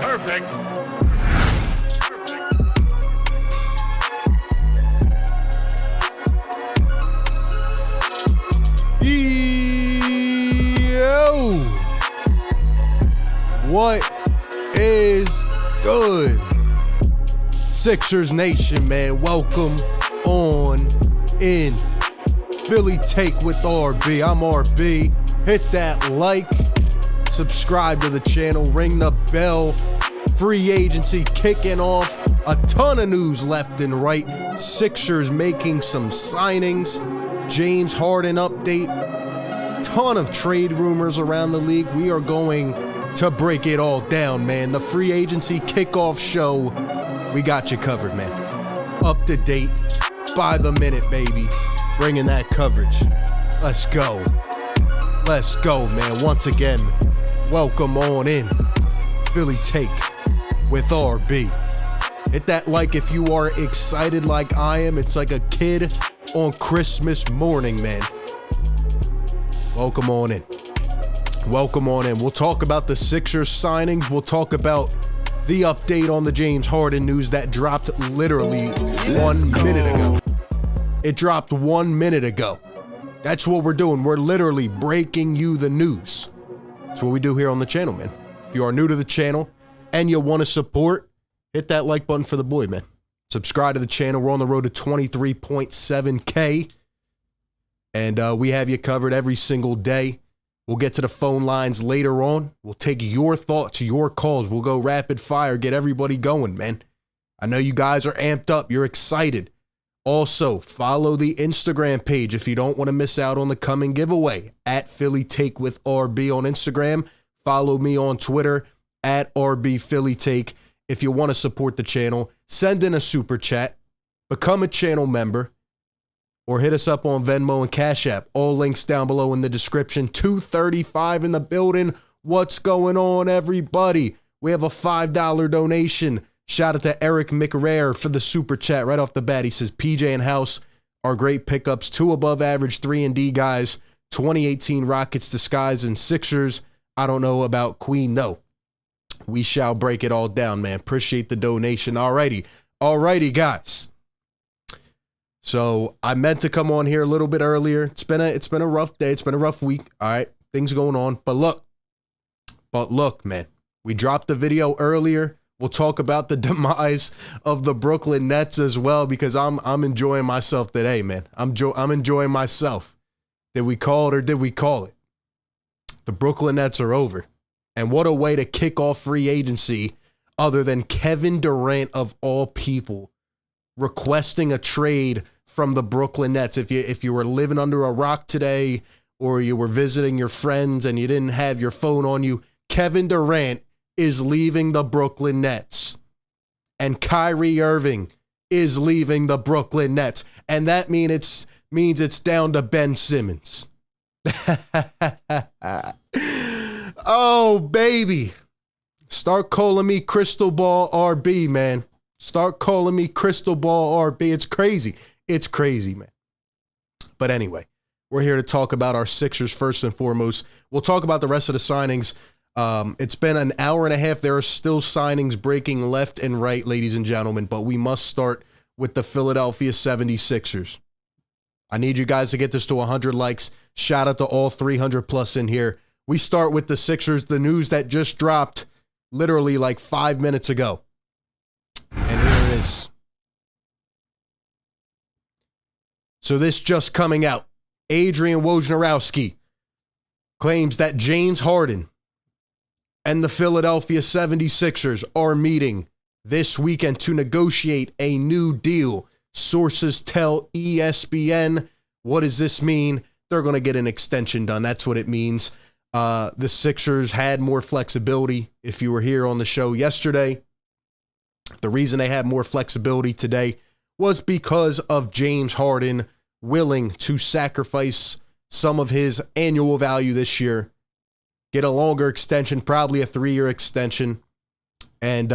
Perfect. Yo, what is good, Sixers Nation, man? Welcome on in. Philly Take with RB. I'm RB. Hit that like, subscribe to the channel, ring the bell. Free agency kicking off. A ton of news left and right. Sixers making some signings. James Harden update. Ton of trade rumors around the league. We are going to break it all down, man. The free agency kickoff show. We got you covered, man. Up to date, by the minute, baby. Bringing that coverage. Let's go. Let's go, man. Once again, welcome on in. Philly Take with RB. Hit that like if you are excited like I am. It's like a kid on Christmas morning, man. Welcome on in. Welcome on in. We'll talk about the Sixers signings. We'll talk about the update on the James Harden news that dropped literally 1 minute ago. It dropped 1 minute ago. That's what we're doing. We're literally breaking you the news. That's what we do here on the channel, man. If you are new to the channel and you want to support, hit that like button for the boy, man. Subscribe to the channel. We're on the road to 23.7K. And we have you covered every single day. We'll get to the phone lines later on. We'll take your thoughts, your calls. We'll go rapid fire, get everybody going, man. I know you guys are amped up. You're excited. Also, follow the Instagram page if you don't want to miss out on the coming giveaway. At Philly Take with RB on Instagram. Follow me on Twitter at RB Philly Take. If you want to support the channel, send in a super chat, become a channel member, or hit us up on Venmo and Cash App. All links down below in the description. 235 in the building. What's going on, everybody? We have a $5 donation. Shout out to Eric McRae for the super chat right off the bat. He says, PJ and House are great pickups. 2 above average 3-and-D guys. 2018 Rockets disguise and Sixers. I don't know about Queen, though. We shall break it all down, man. Appreciate the donation. Alrighty, guys. So I meant to come on here a little bit earlier. It's been a rough day. It's been a rough week. All right, things going on. But look, man. We dropped the video earlier. We'll talk about the demise of the Brooklyn Nets as well because I'm enjoying myself today, man. I'm enjoying myself. Did we call it or did we call it? The Brooklyn Nets are over. And what a way to kick off free agency other than Kevin Durant of all people requesting a trade from the Brooklyn Nets. If you were living under a rock today or you were visiting your friends and you didn't have your phone on you, Kevin Durant is leaving the Brooklyn Nets. And Kyrie Irving is leaving the Brooklyn Nets. And that means it's down to Ben Simmons. Oh, baby. Start calling me Crystal Ball RB, man. Start calling me Crystal Ball RB. It's crazy. It's crazy, man. But anyway, we're here to talk about our Sixers first and foremost. We'll talk about the rest of the signings. It's been an hour and a half. There are still signings breaking left and right, ladies and gentlemen, but we must start with the Philadelphia 76ers. I need you guys to get this to 100 likes. Shout out to all 300 plus in here. We start with the Sixers, the news that just dropped literally like 5 minutes ago. And here it is. So this just coming out. Adrian Wojnarowski claims that James Harden and the Philadelphia 76ers are meeting this weekend to negotiate a new deal. Sources tell ESPN. What does this mean? They're going to get an extension done. That's what it means. The Sixers had more flexibility. If you were here on the show yesterday, the reason they had more flexibility today was because of James Harden willing to sacrifice some of his annual value this year, get a longer extension, probably a 3-year extension, and,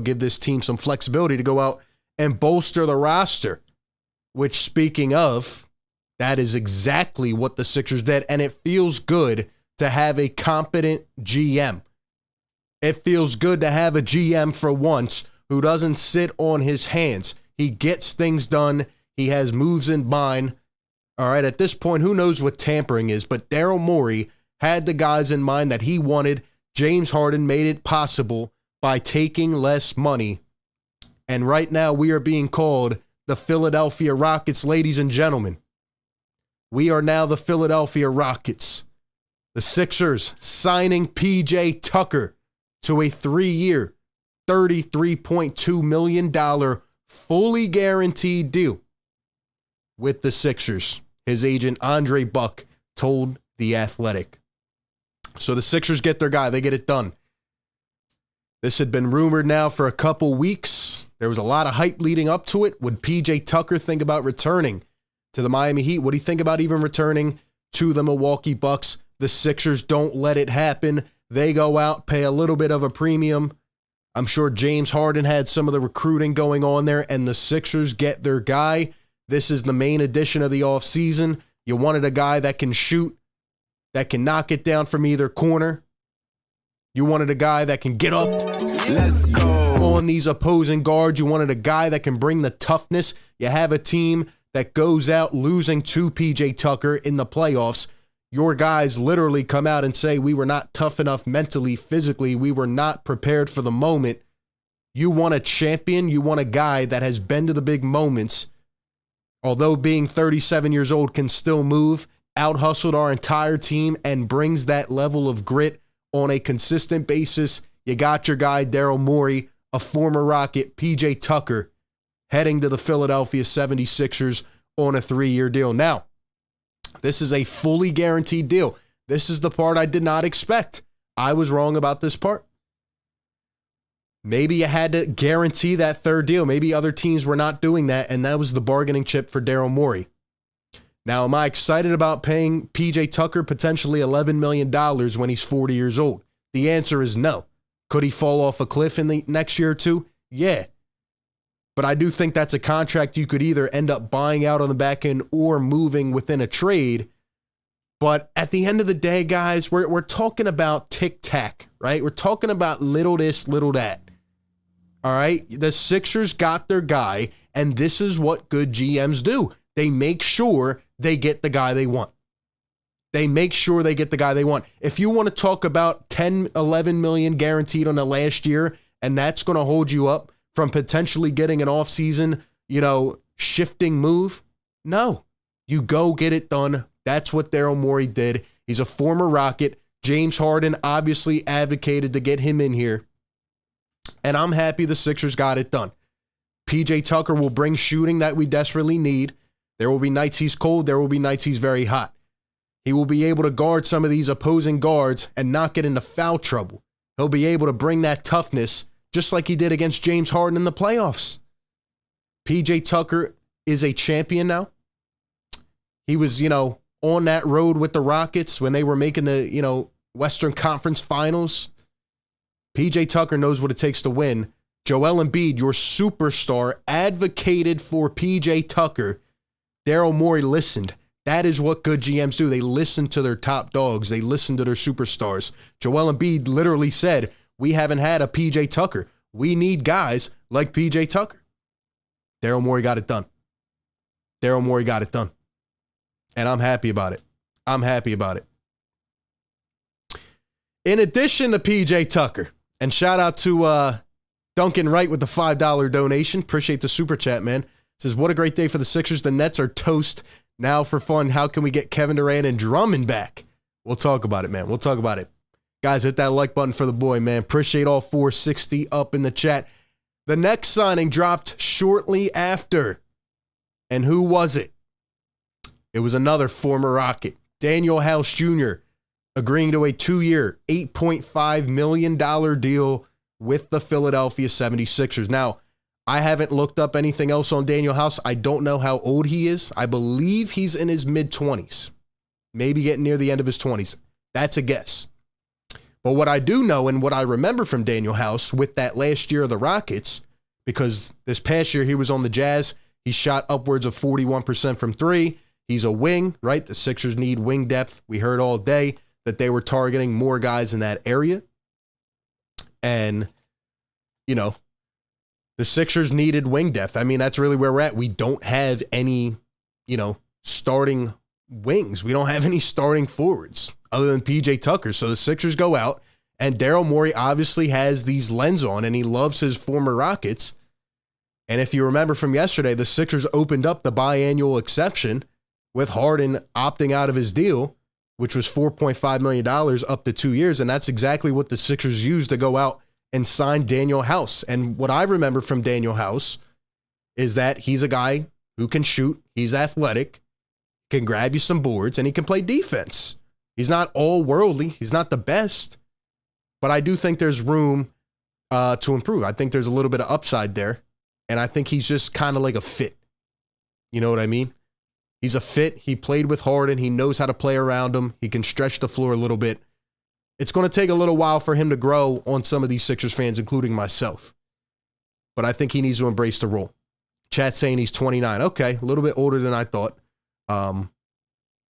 give this team some flexibility to go out and bolster the roster, which, speaking of, that is exactly what the Sixers did, and it feels good to have a competent GM. It feels good to have a GM for once who doesn't sit on his hands. He gets things done. He has moves in mind. All right, at this point, who knows what tampering is, but Daryl Morey had the guys in mind that he wanted. James Harden made it possible by taking less money. And right now, we are being called the Philadelphia Rockets, ladies and gentlemen. We are now the Philadelphia Rockets. The Sixers signing PJ Tucker to a 3-year, $33.2 million fully guaranteed deal with the Sixers. His agent, Andre Buck, told The Athletic. So the Sixers get their guy. They get it done. This had been rumored now for a couple weeks. There was a lot of hype leading up to it. Would PJ Tucker think about returning to the Miami Heat? Would he think about even returning to the Milwaukee Bucks? The Sixers don't let it happen. They go out, pay a little bit of a premium. I'm sure James Harden had some of the recruiting going on there, and the Sixers get their guy. This is the main addition of the offseason. You wanted a guy that can shoot, that can knock it down from either corner. You wanted a guy that can get up on these opposing guards. You wanted a guy that can bring the toughness. You have a team that goes out losing to PJ Tucker in the playoffs. Your guys literally come out and say, we were not tough enough mentally, physically. We were not prepared for the moment. You want a champion. You want a guy that has been to the big moments. Although being 37 years old can still move, out-hustled our entire team and brings that level of grit on a consistent basis. You got your guy, Daryl Morey, a former Rocket, PJ Tucker, heading to the Philadelphia 76ers on a 3-year deal. Now, this is a fully guaranteed deal. This is the part I did not expect. I was wrong about this part. Maybe you had to guarantee that third deal. Maybe other teams were not doing that, and that was the bargaining chip for Daryl Morey. Now, am I excited about paying PJ Tucker potentially $11 million when he's 40 years old? The answer is no. Could he fall off a cliff in the next year or two? Yeah. But I do think that's a contract you could either end up buying out on the back end or moving within a trade. But at the end of the day, guys, we're talking about tic-tac, right? We're talking about little this, little that. All right? The Sixers got their guy, and this is what good GMs do. They make sure they get the guy they want. They make sure they get the guy they want. If you want to talk about 10, 11 million guaranteed on the last year, and that's going to hold you up from potentially getting an offseason, shifting move, no. You go get it done. That's what Daryl Morey did. He's a former Rocket. James Harden obviously advocated to get him in here. And I'm happy the Sixers got it done. PJ Tucker will bring shooting that we desperately need. There will be nights he's cold. There will be nights he's very hot. He will be able to guard some of these opposing guards and not get into foul trouble. He'll be able to bring that toughness just like he did against James Harden in the playoffs. PJ Tucker is a champion now. He was, on that road with the Rockets when they were making the, Western Conference Finals. PJ Tucker knows what it takes to win. Joel Embiid, your superstar, advocated for PJ Tucker. Daryl Morey listened. That is what good GMs do. They listen to their top dogs. They listen to their superstars. Joel Embiid literally said, we haven't had a PJ Tucker. We need guys like PJ Tucker. Daryl Morey got it done. Daryl Morey got it done. And I'm happy about it. I'm happy about it. In addition to PJ Tucker, and shout out to Duncan Wright with the $5 donation. Appreciate the super chat, man. Says, what a great day for the Sixers. The Nets are toast. Now for fun, how can we get Kevin Durant and Drummond back? We'll talk about it, man. We'll talk about it. Guys, hit that like button for the boy, man. Appreciate all 460 up in the chat. The next signing dropped shortly after. And who was it? It was another former Rocket. Danuel House Jr. agreeing to a 2-year, $8.5 million deal with the Philadelphia 76ers. Now, I haven't looked up anything else on Danuel House. I don't know how old he is. I believe he's in his mid-20s. Maybe getting near the end of his 20s. That's a guess. But what I do know and what I remember from Danuel House with that last year of the Rockets, because this past year he was on the Jazz, he shot upwards of 41% from three. He's a wing, right? The Sixers need wing depth. We heard all day that they were targeting more guys in that area. And, you know, the Sixers needed wing depth. I mean, that's really where we're at. We don't have any, you know, starting wings. We don't have any starting forwards other than PJ Tucker. So the Sixers go out, and Daryl Morey obviously has these lens on, and he loves his former Rockets. And if you remember from yesterday, the Sixers opened up the biannual exception with Harden opting out of his deal, which was $4.5 million up to 2 years. And that's exactly what the Sixers used to go out and sign Danuel House. And what I remember from Danuel House is that he's a guy who can shoot. He's athletic, can grab you some boards, and he can play defense. He's not all worldly. He's not the best, but I do think there's room to improve. I think there's a little bit of upside there. And I think he's just kind of like a fit. You know what I mean? He's a fit. He played with Harden. He knows how to play around him. He can stretch the floor a little bit. It's going to take a little while for him to grow on some of these Sixers fans, including myself. But I think he needs to embrace the role. Chat saying he's 29. Okay, a little bit older than I thought.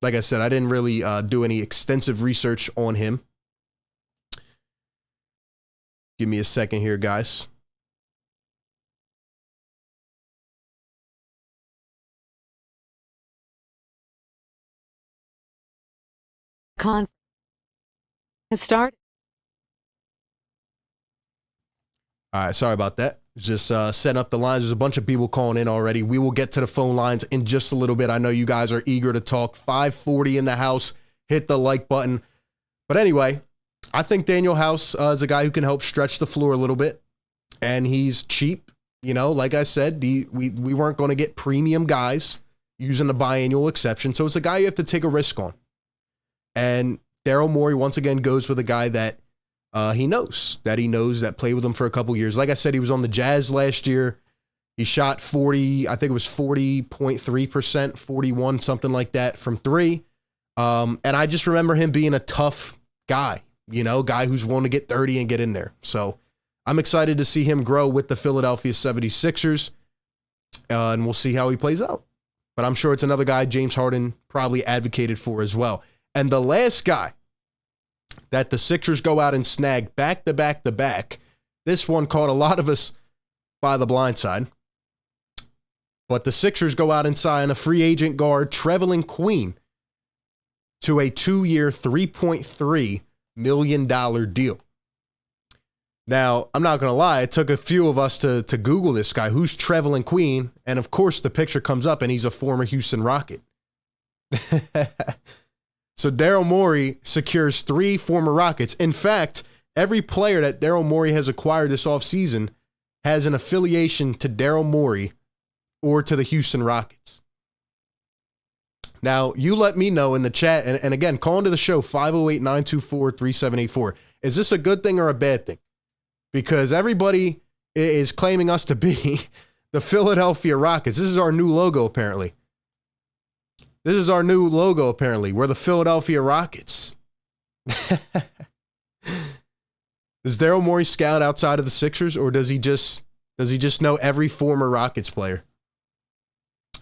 Like I said, I didn't really do any extensive research on him. Give me a second here, guys. Has started. All right, sorry about that. Just setting up the lines. There's a bunch of people calling in already. We will get to the phone lines in just a little bit. I know you guys are eager to talk. 540 in the house. Hit the like button. But anyway, I think Danuel House is a guy who can help stretch the floor a little bit. And he's cheap. You know, like I said, we weren't going to get premium guys using the biannual exception. So it's a guy you have to take a risk on. And Daryl Morey, once again, goes with a guy that he knows that played with him for a couple years. Like I said, he was on the Jazz last year. He shot 40, I think it was 40.3%, 41, something like that from three. And I just remember him being a tough guy, you know, guy who's willing to get 30 and get in there. So I'm excited to see him grow with the Philadelphia 76ers, and we'll see how he plays out. But I'm sure it's another guy James Harden probably advocated for as well. And the last guy that the Sixers go out and snag back to back to back, this one caught a lot of us by the blindside. But the Sixers go out and sign a free agent guard, Trevelin Queen, to a 2-year, $3.3 million deal. Now, I'm not going to lie, it took a few of us to Google this guy. Who's Trevelin Queen? And of course, the picture comes up and he's a former Houston Rocket. So Daryl Morey secures 3 former Rockets. In fact, every player that Daryl Morey has acquired this offseason has an affiliation to Daryl Morey or to the Houston Rockets. Now, you let me know in the chat, and again, call into the show, 508-924-3784. Is this a good thing or a bad thing? Because everybody is claiming us to be the Philadelphia Rockets. This is our new logo, apparently. This is our new logo, apparently. We're the Philadelphia Rockets. Does Daryl Morey scout outside of the Sixers, or does he just know every former Rockets player?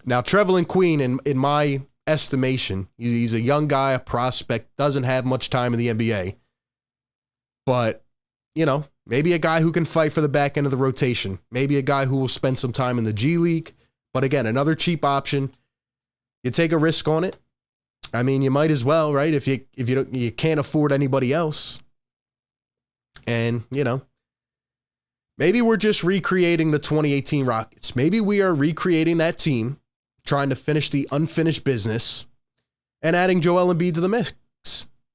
Now, Trevelin Queen, in my estimation, he's a young guy, a prospect, doesn't have much time in the NBA. But, you know, maybe a guy who can fight for the back end of the rotation. Maybe a guy who will spend some time in the G League. But again, another cheap option. You take a risk on it. I mean, you might as well, right? If you can't afford anybody else. And, you know, maybe we're just recreating the 2018 Rockets. Maybe we are recreating that team, trying to finish the unfinished business and adding Joel Embiid to the mix.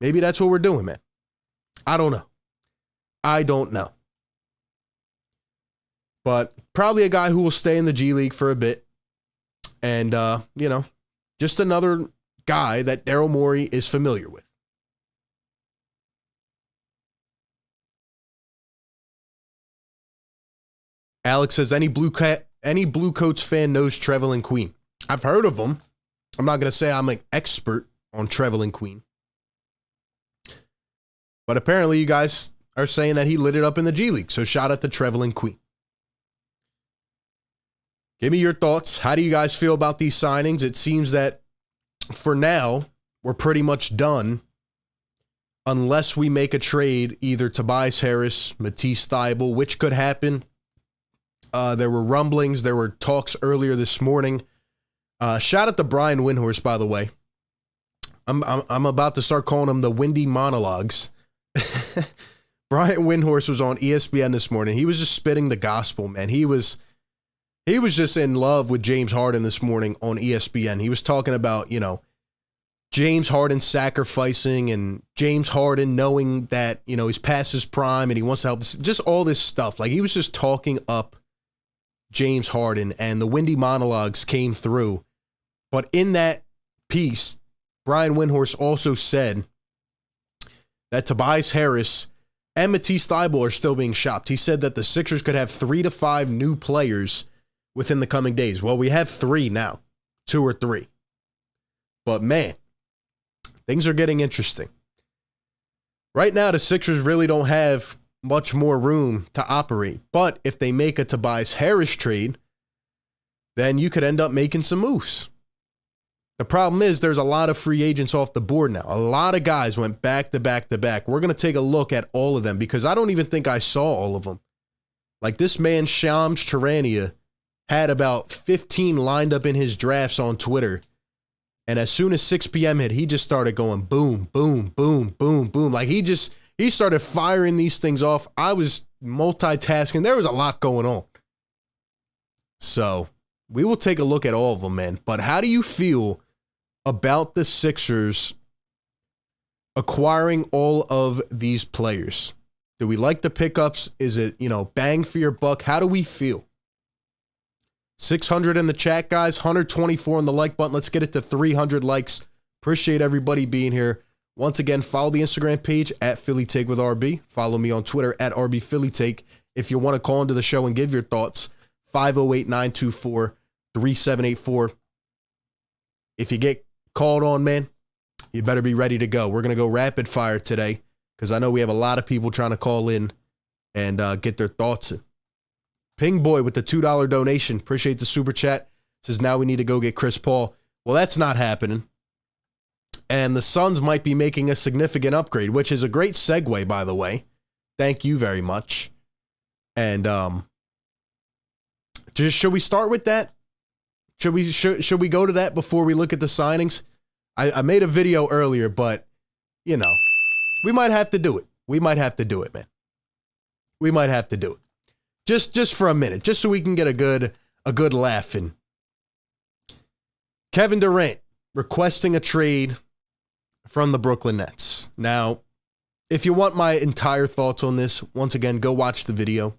Maybe that's what we're doing, man. I don't know. But probably a guy who will stay in the G League for a bit. And, you know, just another guy that Daryl Morey is familiar with. Alex says, any Blue Coats fan knows Trevelin Queen. I've heard of him. I'm not going to say I'm an expert on Trevelin Queen. But apparently you guys are saying that he lit it up in the G League. So shout out to Trevelin Queen. Give me your thoughts. How do you guys feel about these signings? It seems that for now, we're pretty much done unless we make a trade, either Tobias Harris, Matisse Thybulle, which could happen. There were rumblings. There were talks earlier this morning. Shout out to Brian Windhorst, by the way. I'm about to start calling him the Windy Monologues. Brian Windhorst was on ESPN this morning. He was just spitting the gospel, man. He was just in love with James Harden this morning on ESPN. He was talking about, James Harden sacrificing and James Harden knowing that, he's past his prime and he wants to help. Just all this stuff. Like, he was just talking up James Harden, and the Windy Monologues came through. But in that piece, Brian Windhorst also said that Tobias Harris and Matisse Thybulle are still being shopped. He said that the Sixers could have 3 to 5 new players within the coming days. Well, we have 3 now, 2 or 3. But man, things are getting interesting. Right now, the Sixers really don't have much more room to operate. But if they make a Tobias Harris trade, then you could end up making some moves. The problem is there's a lot of free agents off the board now. A lot of guys went back to back to back. We're going to take a look at all of them because I don't even think I saw all of them. Like, this man, Shams Charania, had about 15 lined up in his drafts on Twitter. And as soon as 6 p.m. hit, he just started going boom, boom, boom, boom, boom. Like, he started firing these things off. I was multitasking. There was a lot going on. So we will take a look at all of them, man. But how do you feel about the Sixers acquiring all of these players? Do we like the pickups? Is it, bang for your buck? How do we feel? 600 in the chat, guys. 124 on the like button. Let's get it to 300 likes. Appreciate everybody being here. Once again, follow the Instagram page at Philly Take with RB. Follow me on Twitter at RB Philly Take. If you want to call into the show and give your thoughts, 508-924-3784. If you get called on, man, you better be ready to go. We're going to go rapid fire today because I know we have a lot of people trying to call in and get their thoughts in. Ping Boy with the $2 donation. Appreciate the super chat. Says now we need to go get Chris Paul. Well, that's not happening. And the Suns might be making a significant upgrade, which is a great segue, by the way. Thank you very much. And should we start with that? Should we go to that before we look at the signings? I made a video earlier, but we might have to do it. We might have to do it, man. We might have to do it. Just for a minute, just so we can get a good laugh in. Kevin Durant requesting a trade from the Brooklyn Nets. Now, if you want my entire thoughts on this, once again, go watch the video.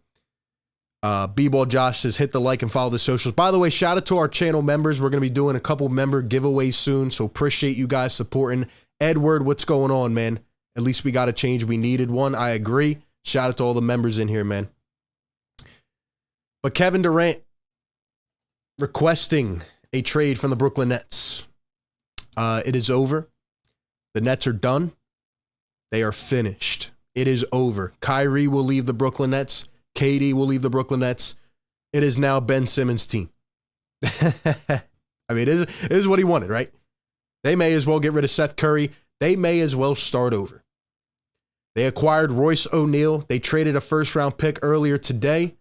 B-Ball Josh says, hit the like and follow the socials. By the way, shout out to our channel members. We're going to be doing a couple member giveaways soon, so appreciate you guys supporting. Edward, what's going on, man? At least we got a change. We needed one. I agree. Shout out to all the members in here, man. But Kevin Durant requesting a trade from the Brooklyn Nets. It is over. The Nets are done. They are finished. It is over. Kyrie will leave the Brooklyn Nets. KD will leave the Brooklyn Nets. It is now Ben Simmons' team. I mean, it is what he wanted, right? They may as well get rid of Seth Curry. They may as well start over. They acquired Royce O'Neal. They traded a first-round pick earlier today.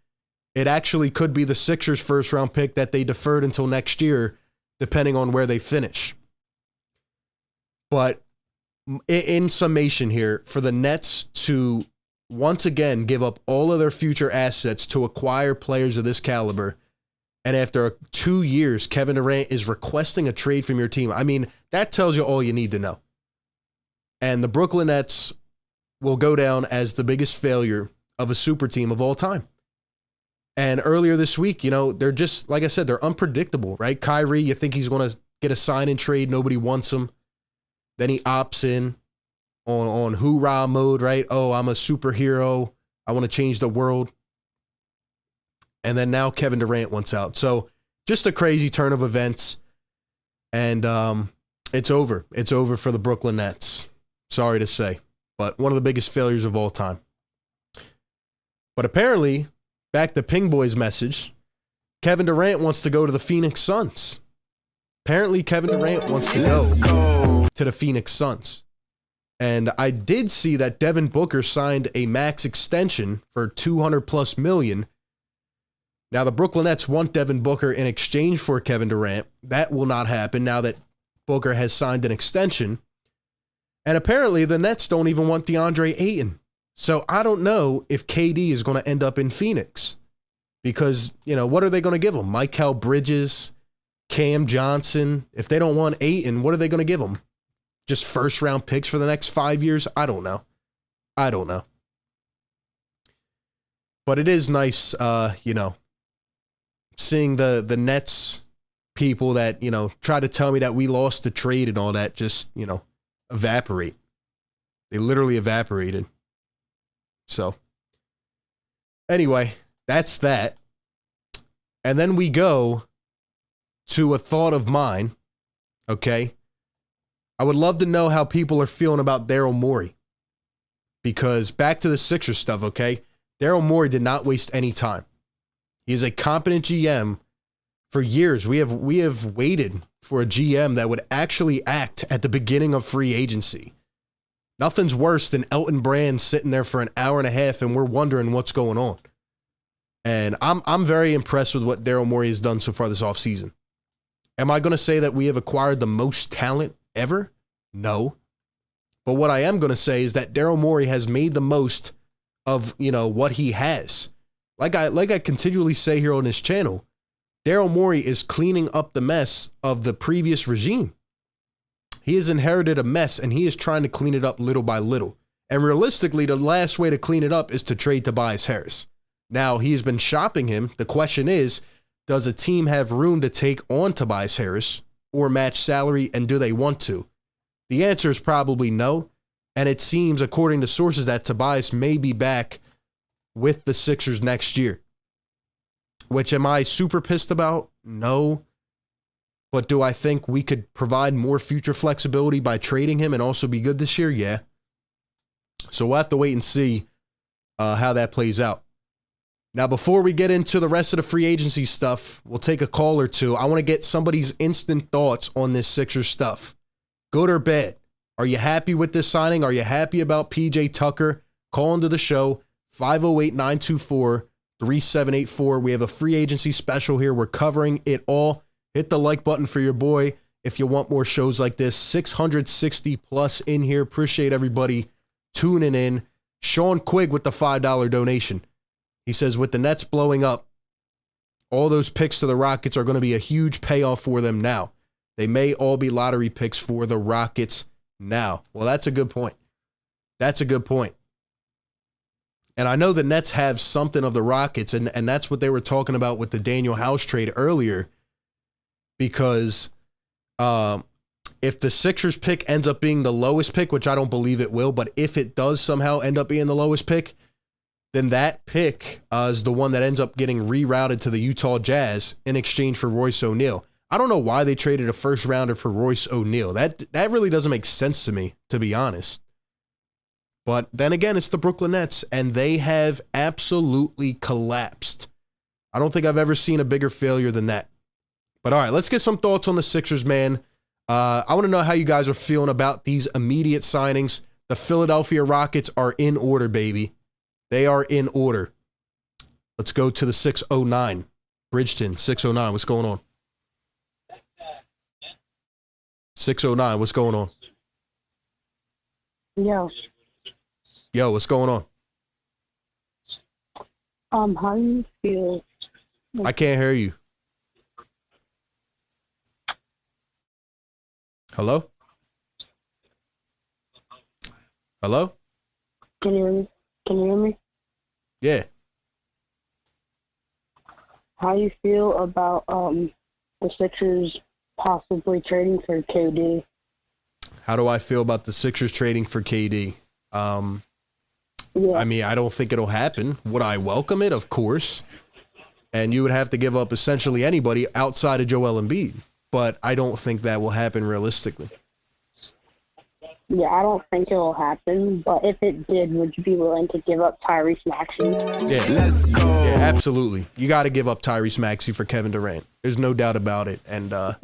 It actually could be the Sixers' first-round pick that they deferred until next year, depending on where they finish. But in summation here, for the Nets to once again give up all of their future assets to acquire players of this caliber, and after 2 years, Kevin Durant is requesting a trade from your team. I mean, that tells you all you need to know. And the Brooklyn Nets will go down as the biggest failure of a super team of all time. And earlier this week, they're just, like I said, they're unpredictable, right? Kyrie, you think he's going to get a sign and trade. Nobody wants him. Then he opts in on hoorah mode, right? Oh, I'm a superhero. I want to change the world. And then now Kevin Durant wants out. So just a crazy turn of events. And it's over. It's over for the Brooklyn Nets. Sorry to say. but one of the biggest failures of all time. But apparently, back to Ping Boy's message, Kevin Durant wants to go to the Phoenix Suns. Apparently, Kevin Durant wants to go to the Phoenix Suns. And I did see that Devin Booker signed a max extension for $200+ million. Now, the Brooklyn Nets want Devin Booker in exchange for Kevin Durant. That will not happen now that Booker has signed an extension. And apparently, the Nets don't even want DeAndre Ayton. So I don't know if KD is going to end up in Phoenix. Because, you know, what are they going to give him? Mikal Bridges, Cam Johnson. If they don't want Ayton, what are they going to give him? Just first-round picks for the next 5 years? I don't know. But it is nice, you know, seeing the Nets people that, you know, try to tell me that we lost the trade and all that just, you know, evaporate. They literally evaporated. So, anyway, that's that. And then we go to a thought of mine, okay? I would love to know how people are feeling about Daryl Morey. Because back to the Sixers stuff, okay? Daryl Morey did not waste any time. He is a competent GM. For years, we have waited for a GM that would actually act at the beginning of free agency. Nothing's worse than Elton Brand sitting there for an hour and a half and we're wondering what's going on. And I'm very impressed with what Daryl Morey has done so far this offseason. Am I going to say that we have acquired the most talent ever? No. But what I am going to say is that Daryl Morey has made the most of, you know, what he has. Like I continually say here on this channel, Daryl Morey is cleaning up the mess of the previous regime. He has inherited a mess and he is trying to clean it up little by little. And realistically, the last way to clean it up is to trade Tobias Harris. Now, he's been shopping him. The question is, does a team have room to take on Tobias Harris or match salary, and do they want to? The answer is probably no. And it seems, according to sources, that Tobias may be back with the Sixers next year. Which, am I super pissed about? No. But do I think we could provide more future flexibility by trading him and also be good this year? Yeah. So we'll have to wait and see how that plays out. Now, before we get into the rest of the free agency stuff, we'll take a call or two. I want to get somebody's instant thoughts on this Sixers stuff. Good or bad? Are you happy with this signing? Are you happy about PJ Tucker? Call into the show, 508-924-3784. We have a free agency special here. We're covering it all. Hit the like button for your boy if you want more shows like this. 660 plus in here. Appreciate everybody tuning in. Sean Quigg with the $5 donation. He says, with the Nets blowing up, all those picks to the Rockets are going to be a huge payoff for them now. They may all be lottery picks for the Rockets now. Well, that's a good point. That's a good point. And I know the Nets have something of the Rockets, and that's what they were talking about with the Danuel House trade earlier. Because if the Sixers pick ends up being the lowest pick, which I don't believe it will, but if it does somehow end up being the lowest pick, then that pick is the one that ends up getting rerouted to the Utah Jazz in exchange for Royce O'Neal. I don't know why they traded a first rounder for Royce O'Neal. That really doesn't make sense to me, to be honest. But then again, it's the Brooklyn Nets, and they have absolutely collapsed. I don't think I've ever seen a bigger failure than that. But all right, let's get some thoughts on the Sixers, man. I want to know how you guys are feeling about these immediate signings. The Philadelphia Rockets are in order, baby. They are in order. Let's go to the 609. Bridgeton, 609. What's going on? 609. What's going on? Yo. Yo, what's going on? How do you feel? I can't hear you. Hello? Hello? Can you hear me? Can you hear me? Yeah. How do you feel about the Sixers possibly trading for KD? How do I feel about the Sixers trading for KD? Yeah. I mean, I don't think it'll happen. Would I welcome it? Of course. And you would have to give up essentially anybody outside of Joel Embiid. But I don't think that will happen realistically. Yeah, I don't think it'll happen, but if it did, would you be willing to give up Tyrese Maxey? Yeah, let's go. Yeah, absolutely. You got to give up Tyrese Maxey for Kevin Durant. There's no doubt about it. And I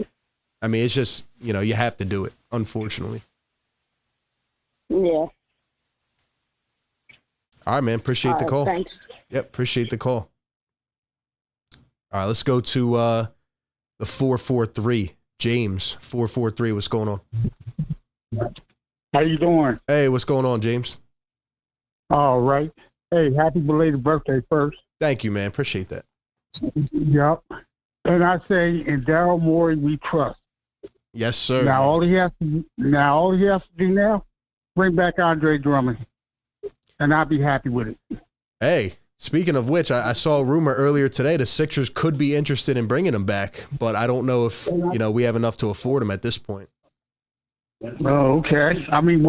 mean, it's just, you know, you have to do it, unfortunately. Yeah. All right, man. Appreciate the call. Thanks. Yep, appreciate the call. All right, let's go to the 443. James, 443. What's going on? How you doing? Hey, what's going on, James? All right. Hey, happy belated birthday first. Thank you, man. Appreciate that. Yep. And I say, in Daryl Morey, we trust. Yes, sir. Now all he has to do now, bring back Andre Drummond, and I'll be happy with it. Hey, speaking of which, I saw a rumor earlier today the Sixers could be interested in bringing him back, but I don't know if, you know, we have enough to afford him at this point. Oh, okay. I mean,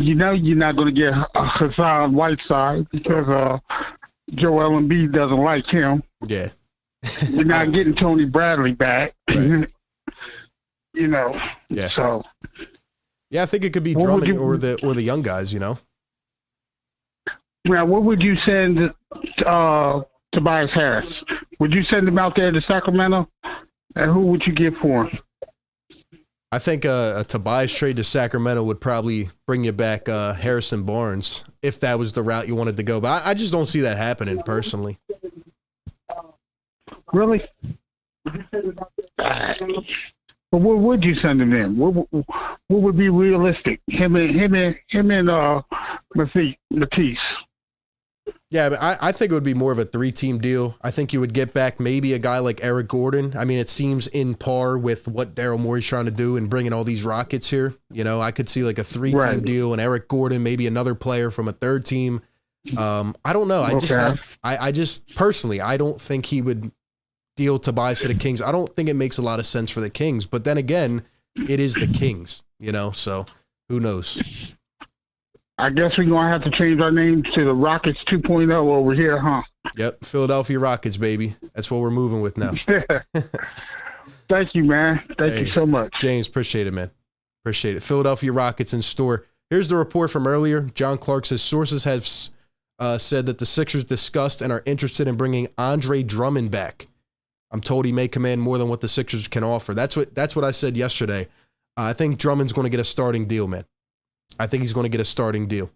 you know you're not going to get Hassan Whiteside because Joel Embiid doesn't like him. Yeah. You're not getting Tony Bradley back. Right. You know. Yeah. So. Yeah, I think it could be Drummond or the young guys, you know. Now, what would you send Tobias Harris? Would you send him out there to Sacramento? And who would you give for him? I think a Tobias trade to Sacramento would probably bring you back Harrison Barnes if that was the route you wanted to go. But I just don't see that happening personally. Really? But what would you send him in? What would be realistic? Him and Matisse. Yeah, but I think it would be more of a 3-team deal. I think you would get back maybe a guy like Eric Gordon. I mean, it seems in par with what Daryl Morey's trying to do and bringing all these Rockets here. You know, I could see like a 3-team deal and Eric Gordon, maybe another player from a 3rd team. I don't know. I just personally, I don't think he would deal Tobias to the Kings. I don't think it makes a lot of sense for the Kings. But then again, it is the Kings, you know, so who knows? I guess we're going to have to change our name to the Rockets 2.0 over here, huh? Yep, Philadelphia Rockets, baby. That's what we're moving with now. Thank you, man. Thank you so much. James, appreciate it, man. Appreciate it. Philadelphia Rockets in store. Here's the report from earlier. John Clark says sources have said that the Sixers discussed and are interested in bringing Andre Drummond back. I'm told he may command more than what the Sixers can offer. That's what I said yesterday. I think Drummond's going to get a starting deal, man. I think he's going to get a starting deal.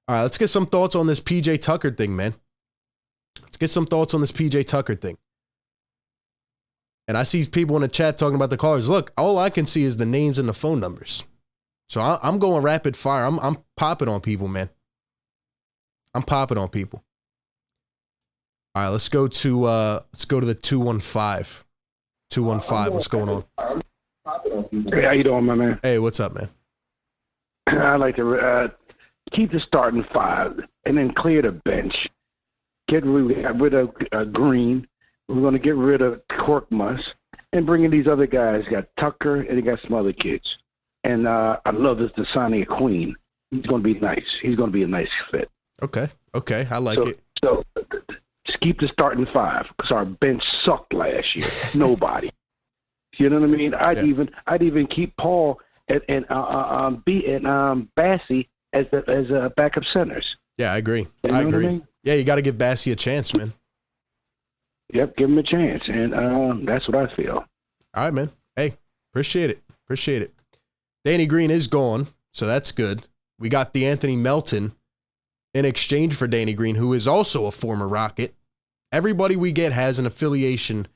All right, let's get some thoughts on this PJ Tucker thing, man. Let's get some thoughts on this PJ Tucker thing. And I see people in the chat talking about the callers. Look, all I can see is the names and the phone numbers. So I'm going rapid fire. I'm popping on people, man. I'm popping on people. All right, let's go to the 215. 215, what's going on? Hey, how you doing, my man? Hey, what's up, man? I'd like to keep the starting 5 and then clear the bench. Get rid of Green. We're going to get rid of Korkmaz and bring in these other guys. You got Tucker and you got some other kids. And I love this Trevelin Queen. He's going to be nice. He's going to be a nice fit. Okay, I like it. So just keep the starting 5 because our bench sucked last year. Nobody. You know what I mean? I'd even keep Paul and Bassey as backup centers. Yeah, I agree. You know I agree. What I mean? Yeah, you got to give Bassey a chance, man. Yep, give him a chance, and that's what I feel. All right, man. Hey, appreciate it. Danny Green is gone, so that's good. We got Anthony Melton in exchange for Danny Green, who is also a former Rocket. Everybody we get has an affiliation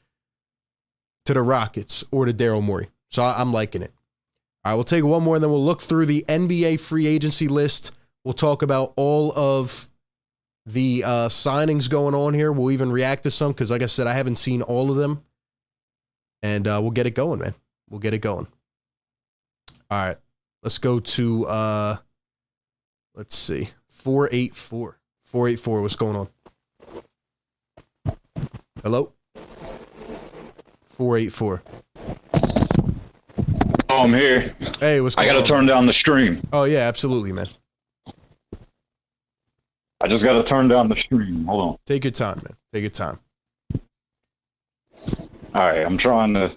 to the Rockets or to Daryl Morey. So I'm liking it. All right, we'll take one more, and then we'll look through the NBA free agency list. We'll talk about all of the signings going on here. We'll even react to some because, like I said, I haven't seen all of them. And we'll get it going, man. We'll get it going. All right, let's go to, let's see, 484. 484, what's going on? Hello? 484. Oh, I'm here. Hey, what's going on? I got to turn down the stream. Oh, yeah, absolutely, man. I just got to turn down the stream. Hold on. Take your time, man. Take your time. All right, I'm trying to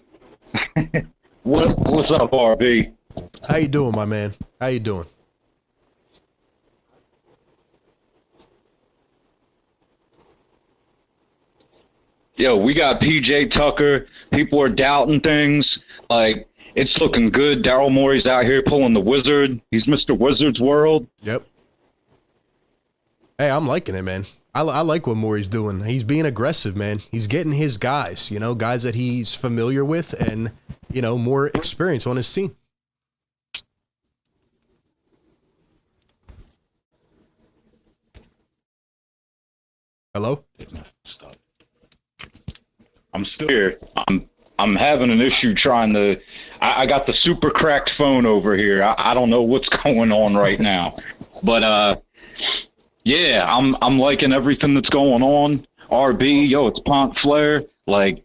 What's up, RB? How you doing, my man? How you doing? Yo, we got PJ Tucker. People are doubting things. Like, it's looking good. Daryl Morey's out here pulling the wizard. He's Mr. Wizard's World. Yep. Hey, I'm liking it, man. I like what Morey's doing. He's being aggressive, man. He's getting his guys, guys that he's familiar with and, more experience on his team. Hello? I'm still here. I'm having an issue trying to. I got the super cracked phone over here. I don't know what's going on right now, but yeah, I'm liking everything that's going on. RB, yo, it's Pont Flair. Like,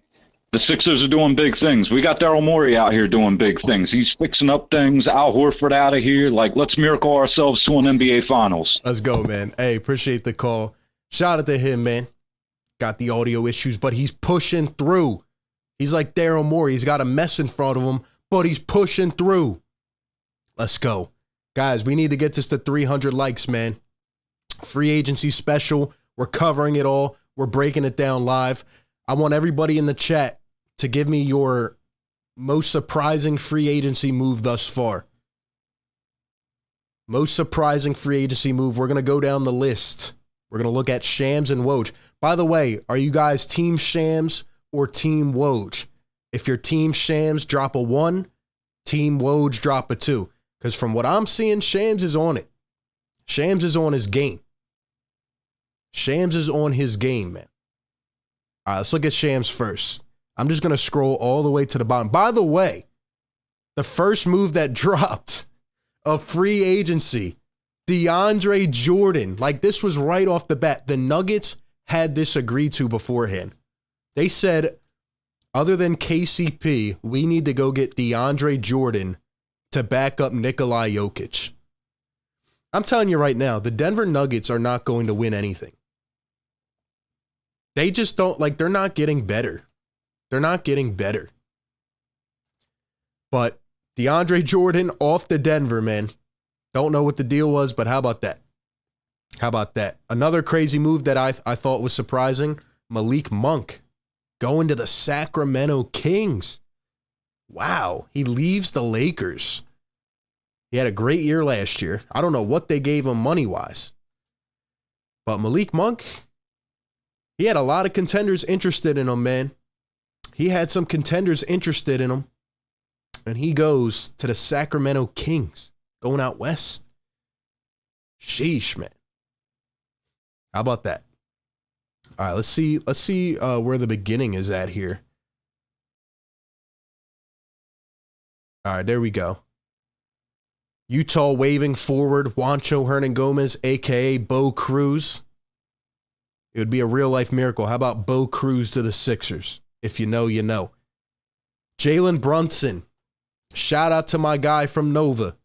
the Sixers are doing big things. We got Daryl Morey out here doing big things. He's fixing up things. Al Horford out of here. Like, let's miracle ourselves to an NBA Finals. Let's go, man. Hey, appreciate the call. Shout out to him, man. Got the audio issues, but he's pushing through. He's like Daryl Morey. He's got a mess in front of him, but he's pushing through. Let's go. Guys, we need to get this to 300 likes, man. Free agency special. We're covering it all. We're breaking it down live. I want everybody in the chat to give me your most surprising free agency move thus far. Most surprising free agency move. We're going to go down the list. We're going to look at Shams and Woj. By the way, are you guys team Shams or team Woj? If you're team Shams, drop a 1. Team Woj, drop a 2. Because from what I'm seeing, Shams is on it. Shams is on his game. Shams is on his game, man. All right, let's look at Shams first. I'm just going to scroll all the way to the bottom. By the way, the first move that dropped of free agency, DeAndre Jordan. Like, this was right off the bat. The Nuggets had this agreed to beforehand. They said, other than KCP, we need to go get DeAndre Jordan to back up Nikola Jokic. I'm telling you right now, the Denver Nuggets are not going to win anything. They just don't, they're not getting better. They're not getting better. But DeAndre Jordan off to Denver, man. Don't know what the deal was, but how about that? How about that? Another crazy move that I thought was surprising, Malik Monk going to the Sacramento Kings. Wow, he leaves the Lakers. He had a great year last year. I don't know what they gave him money-wise. But Malik Monk, he had a lot of contenders interested in him, man. He had some contenders interested in him. And he goes to the Sacramento Kings, going out west. Sheesh, man. How about that? All right, let's see where the beginning is at here. All right, there we go. Utah waving forward Juancho Hernan-Gomez, a.k.a. Bo Cruz. It would be a real-life miracle. How about Bo Cruz to the Sixers? If you know, you know. Jalen Brunson. Shout out to my guy from Nova.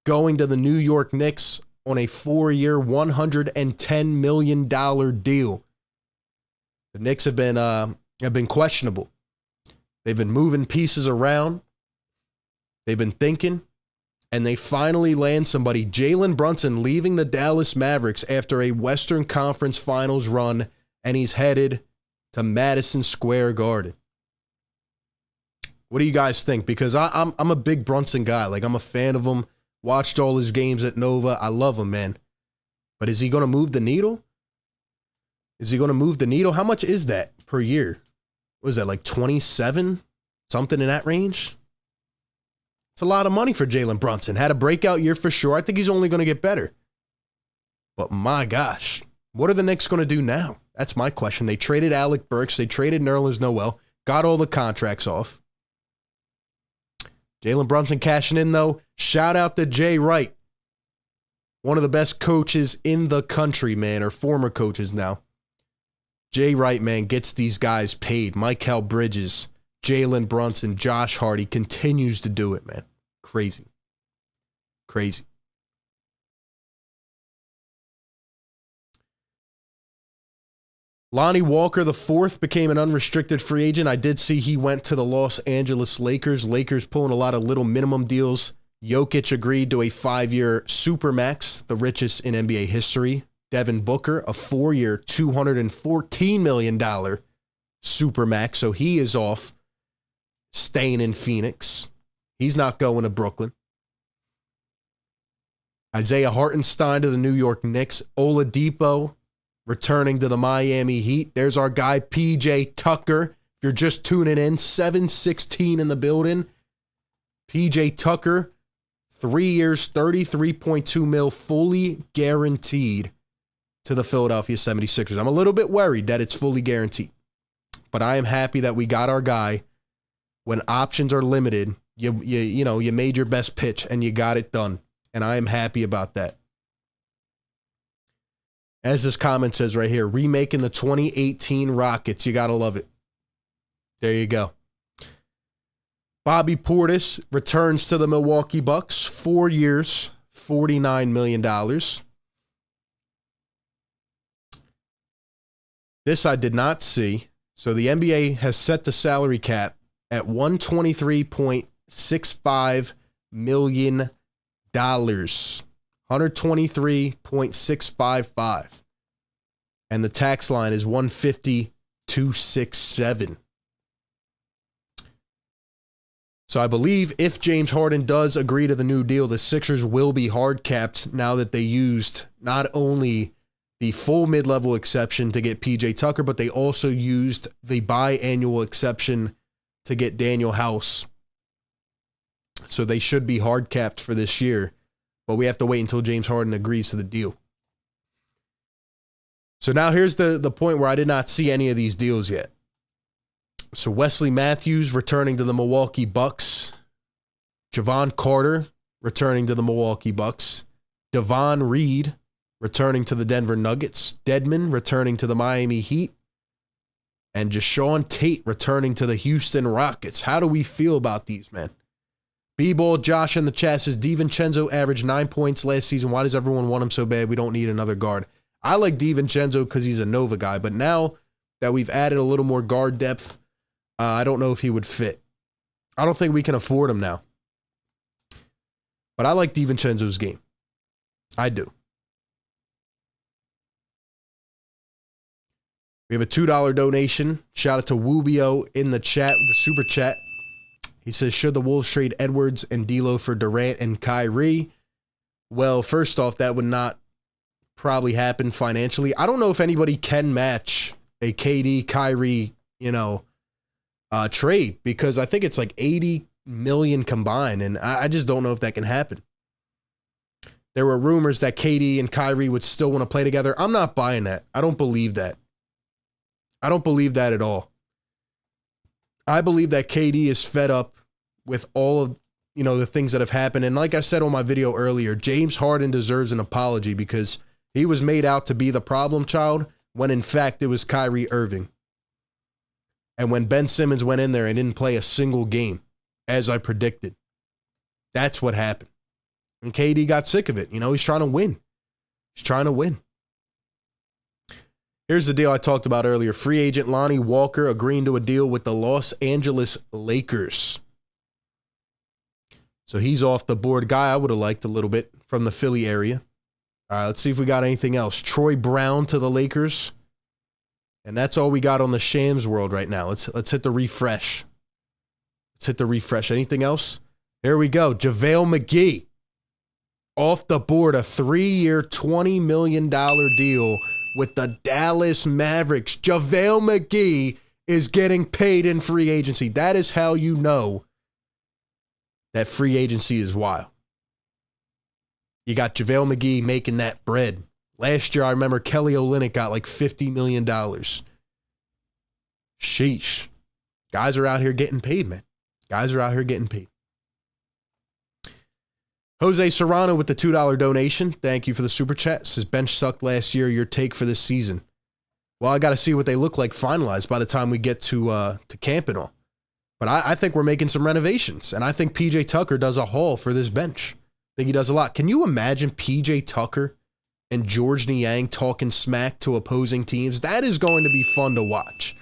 Going to the New York Knicks on a 4-year, $110 million deal. The Knicks have been questionable. They've been moving pieces around. They've been thinking. And they finally land somebody. Jalen Brunson leaving the Dallas Mavericks after a Western Conference Finals run. And he's headed to Madison Square Garden. What do you guys think? Because I'm a big Brunson guy. I'm a fan of him. Watched all his games at Nova. I love him, man. But is he going to move the needle? Is he going to move the needle? How much is that per year? What is that, 27? Something in that range? It's a lot of money for Jalen Brunson. Had a breakout year for sure. I think he's only going to get better. But my gosh, what are the Knicks going to do now? That's my question. They traded Alec Burks. They traded Nerlens Noel. Got all the contracts off. Jalen Brunson cashing in, though. Shout out to Jay Wright. One of the best coaches in the country, man, or former coaches now. Jay Wright, man, gets these guys paid. Mikal Bridges, Jalen Brunson, Josh Hart continues to do it, man. Crazy. Crazy. Lonnie Walker the fourth became an unrestricted free agent. I did see he went to the Los Angeles Lakers. Lakers pulling a lot of little minimum deals. Jokic agreed to a 5-year supermax, the richest in NBA history. Devin Booker, a 4-year, $214 million supermax. So he is off, staying in Phoenix. He's not going to Brooklyn. Isaiah Hartenstein to the New York Knicks. Oladipo returning to the Miami Heat. There's our guy, PJ Tucker. If you're just tuning in, 716 in the building. PJ Tucker, 3 years, $33.2 million, fully guaranteed to the Philadelphia 76ers. I'm a little bit worried that it's fully guaranteed, but I am happy that we got our guy. When options are limited, you made your best pitch and you got it done, and I am happy about that. As this comment says right here, remaking the 2018 Rockets. You got to love it. There you go. Bobby Portis returns to the Milwaukee Bucks. 4 years, $49 million. This I did not see. So the NBA has set the salary cap at $123.65 million. $123.655. And the tax line is $150,267. So I believe if James Harden does agree to the new deal, the Sixers will be hard capped now that they used not only the full mid-level exception to get PJ Tucker, but they also used the biannual exception to get Danuel House. So they should be hard capped for this year, but we have to wait until James Harden agrees to the deal. So now here's the point where I did not see any of these deals yet. So Wesley Matthews returning to the Milwaukee Bucks. Javon Carter returning to the Milwaukee Bucks. Devon Reed returning to the Denver Nuggets. Dedmon returning to the Miami Heat. And Jashawn Tate returning to the Houston Rockets. How do we feel about these, man? B-Ball Josh in the chat says, DiVincenzo averaged 9 points last season. Why does everyone want him so bad? We don't need another guard. I like DiVincenzo because he's a Nova guy, but now that we've added a little more guard depth, I don't know if he would fit. I don't think we can afford him now. But I like DiVincenzo's game. I do. We have a $2 donation. Shout out to Wubio in the chat, the super chat. He says, should the Wolves trade Edwards and D'Lo for Durant and Kyrie? Well, first off, that would not probably happen financially. I don't know if anybody can match a KD, Kyrie, trade, because I think it's like 80 million combined, and I just don't know if that can happen. There were rumors that KD and Kyrie would still want to play together. I'm not buying that. I don't believe that. I don't believe that at all. I believe that KD is fed up with all of, the things that have happened. And like I said on my video earlier, James Harden deserves an apology because he was made out to be the problem child when in fact it was Kyrie Irving. And when Ben Simmons went in there and didn't play a single game, as I predicted, that's what happened. And KD got sick of it. He's trying to win. He's trying to win. Here's the deal I talked about earlier. Free agent Lonnie Walker agreeing to a deal with the Los Angeles Lakers. So he's off the board. Guy I would have liked a little bit from the Philly area. All right, let's see if we got anything else. Troy Brown to the Lakers. And that's all we got on the Shams world right now. Let's hit the refresh. Let's hit the refresh. Anything else? Here we go. JaVale McGee. Off the board, a 3-year, $20 million deal with the Dallas Mavericks. JaVale McGee is getting paid in free agency. That is how you know that free agency is wild. You got JaVale McGee making that bread. Last year, I remember Kelly Olynyk got like $50 million. Sheesh. Guys are out here getting paid, man. Guys are out here getting paid. Jose Serrano with the $2 donation. Thank you for the super chat. Says bench sucked last year. Your take for this season. Well, I got to see what they look like finalized by the time we get to camp and all. But I think we're making some renovations, and I think PJ Tucker does a haul for this bench. I think he does a lot. Can you imagine PJ Tucker and George Niang talking smack to opposing teams, that is going to be fun to watch.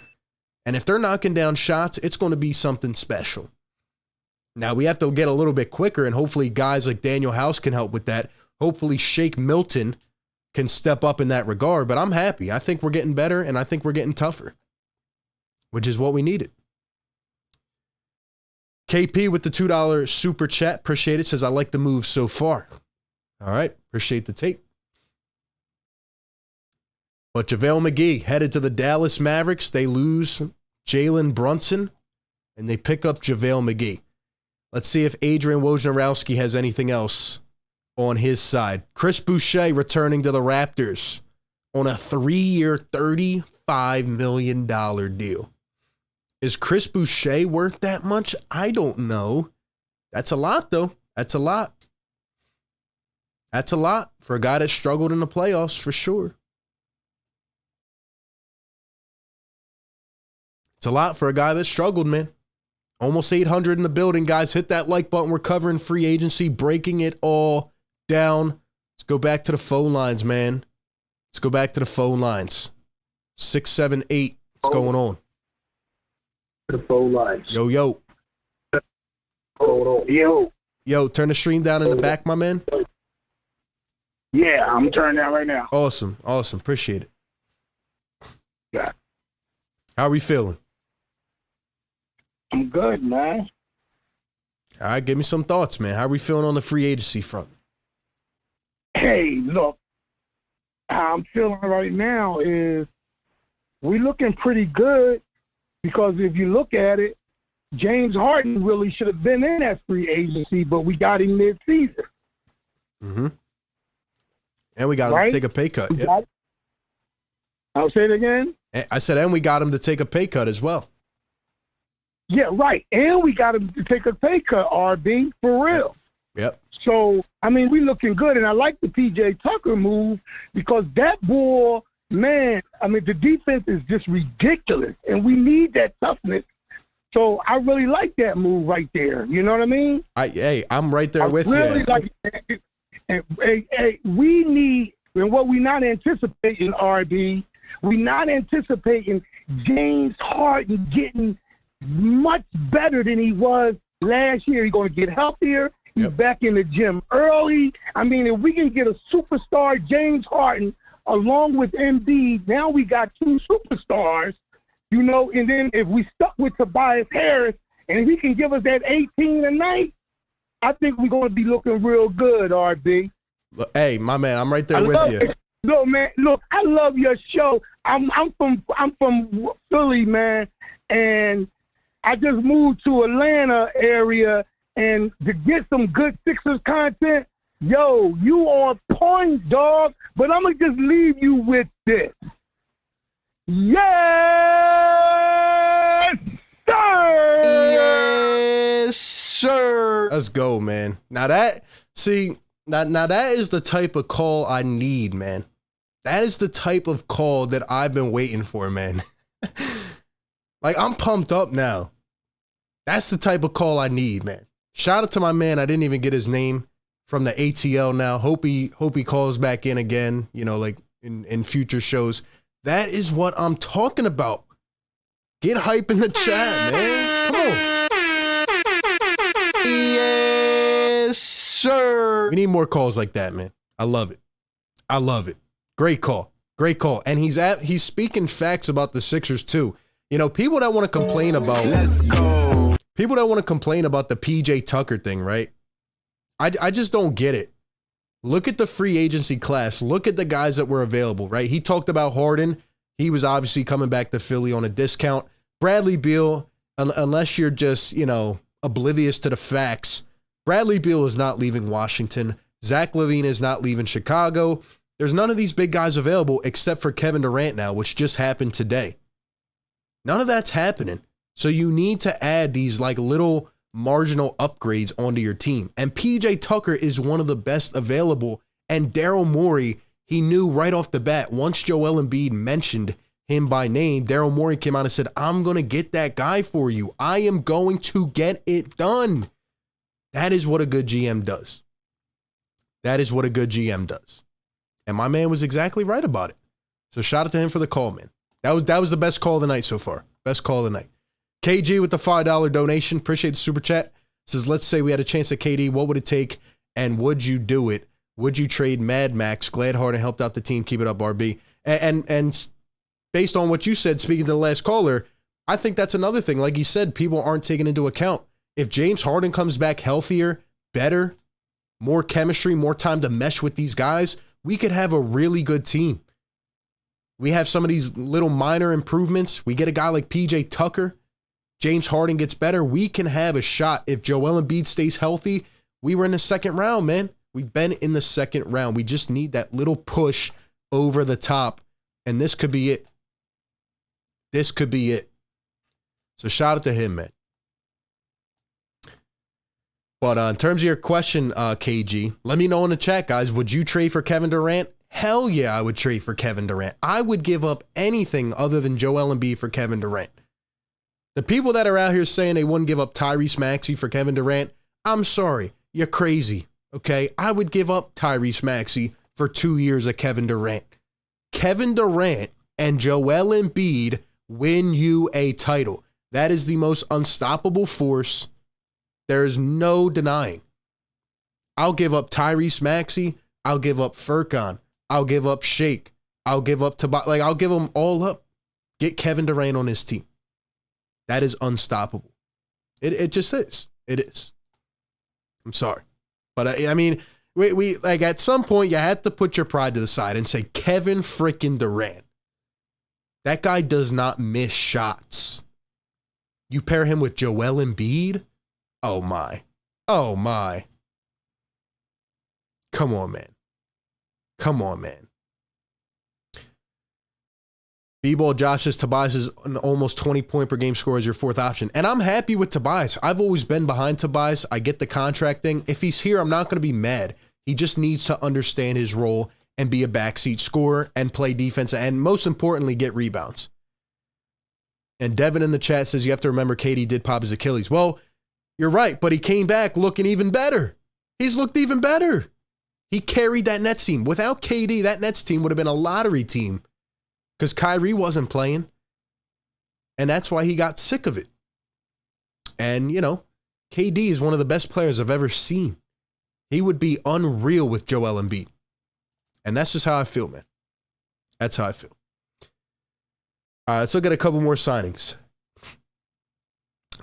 And if they're knocking down shots, it's going to be something special. Now, we have to get a little bit quicker, and hopefully guys like Danuel House can help with that. Hopefully Shake Milton can step up in that regard, but I'm happy. I think we're getting better, and I think we're getting tougher, which is what we needed. KP with the $2 super chat. Appreciate it. Says, I like the move so far. All right. Appreciate the tape. But JaVale McGee headed to the Dallas Mavericks. They lose Jalen Brunson, and they pick up JaVale McGee. Let's see if Adrian Wojnarowski has anything else on his side. Chris Boucher returning to the Raptors on a 3-year, $35 million deal. Is Chris Boucher worth that much? I don't know. That's a lot, though. That's a lot. That's a lot for a guy that struggled in the playoffs, for sure. It's a lot for a guy that struggled, man. Almost 800 in the building, guys. Hit that like button. We're covering free agency, breaking it all down. Let's go back to the phone lines, man. Let's go back to the phone lines. 678. What's going on? The phone lines. Yo, yo. Hold on. Yo. Yo, turn the stream down in the back, my man. Yeah, I'm turning that right now. Awesome. Awesome. Appreciate it. Yeah. How are we feeling? I'm good, man. All right, give me some thoughts, man. How are we feeling on the free agency front? Hey, look, how I'm feeling right now is we're looking pretty good because if you look at it, James Harden really should have been in that free agency, but we got him mid-season. Mm-hmm. And we got him to take a pay cut. Yep. I'll say it again. I said, and we got him to take a pay cut as well. Yeah, right. And we got him to take a pay cut, RB, for real. Yep. So, I mean, we looking good. And I like the P.J. Tucker move because that boy, man, I mean, the defense is just ridiculous. And we need that toughness. So I really like that move right there. You know what I mean? I'm right there with really you. Like, hey, we need, and what we not anticipating, RB, we not anticipating James Harden getting much better than he was last year. He's going to get healthier. He's back in the gym early. I mean, if we can get a superstar James Harden along with Embiid, now we got two superstars, you know, and then if we stuck with Tobias Harris and if he can give us that 18 a night, I think we're going to be looking real good, RB. Hey, my man, I'm right there with you. No, man, look, I love your show. I'm from Philly, man, and I just moved to Atlanta area, and to get some good Sixers content, yo, you on point, dog. But I'm going to just leave you with this. Yes, sir! Yes, sir! Let's go, man. Now that is the type of call I need, man. That is the type of call that I've been waiting for, man. Like, I'm pumped up now. That's the type of call I need, man. Shout out to my man. I didn't even get his name from the ATL now. Hope he calls back in again, you know, like in future shows. That is what I'm talking about. Get hype in the chat, man. Come on. Yes, sir. We need more calls like that, man. I love it. I love it. Great call. Great call. And he's speaking facts about the Sixers too. You know, people that want to complain about people that want to complain about the PJ Tucker thing, right? I just don't get it. Look at the free agency class. Look at the guys that were available, right? He talked about Harden. He was obviously coming back to Philly on a discount. Bradley Beal, unless you're just, you know, oblivious to the facts, Bradley Beal is not leaving Washington. Zach LaVine is not leaving Chicago. There's none of these big guys available except for Kevin Durant now, which just happened today. None of that's happening. So you need to add these like little marginal upgrades onto your team. And PJ Tucker is one of the best available. And Daryl Morey, he knew right off the bat, once Joel Embiid mentioned him by name, Daryl Morey came out and said, I'm going to get that guy for you. I am going to get it done. That is what a good GM does. That is what a good GM does. And my man was exactly right about it. So shout out to him for the call, man. That was the best call of the night so far. Best call of the night. KG with the $5 donation. Appreciate the super chat. Says, let's say we had a chance at KD. What would it take? And would you do it? Would you trade Mad Max? Glad Harden helped out the team. Keep it up, RB. And based on what you said, speaking to the last caller, I think that's another thing. Like you said, people aren't taking into account. If James Harden comes back healthier, better, more chemistry, more time to mesh with these guys, we could have a really good team. We have some of these little minor improvements. We get a guy like PJ Tucker. James Harden gets better. We can have a shot. If Joel Embiid stays healthy, we were in the second round, man. We've been in the second round. We just need that little push over the top. And this could be it. This could be it. So shout out to him, man. But in terms of your question, KG, let me know in the chat, guys. Would you trade for Kevin Durant? Hell yeah, I would trade for Kevin Durant. I would give up anything other than Joel Embiid for Kevin Durant. The people that are out here saying they wouldn't give up Tyrese Maxey for Kevin Durant, I'm sorry, you're crazy, okay? I would give up Tyrese Maxey for 2 years of Kevin Durant. Kevin Durant and Joel Embiid win you a title. That is the most unstoppable force. There is no denying. I'll give up Tyrese Maxey. I'll give up Furkan. I'll give up Shake. I'll give up Tobias. Like, I'll give them all up. Get Kevin Durant on his team. That is unstoppable. It just is. It is. I'm sorry. But I mean, we like at some point you had to put your pride to the side and say Kevin freaking Durant. That guy does not miss shots. You pair him with Joel Embiid? Oh my. Oh my. Come on, man. Come on, man. B-Ball Josh says Tobias is an almost 20 point per game scorer as your fourth option. And I'm happy with Tobias. I've always been behind Tobias. I get the contract thing. If he's here, I'm not going to be mad. He just needs to understand his role and be a backseat scorer and play defense and most importantly, get rebounds. And Devin in the chat says you have to remember KD did pop his Achilles. Well, you're right, but he came back looking even better. He's looked even better. He carried that Nets team. Without KD, that Nets team would have been a lottery team. Because Kyrie wasn't playing. And that's why he got sick of it. And, you know, KD is one of the best players I've ever seen. He would be unreal with Joel Embiid. And that's just how I feel, man. That's how I feel. All right, let's look at a couple more signings.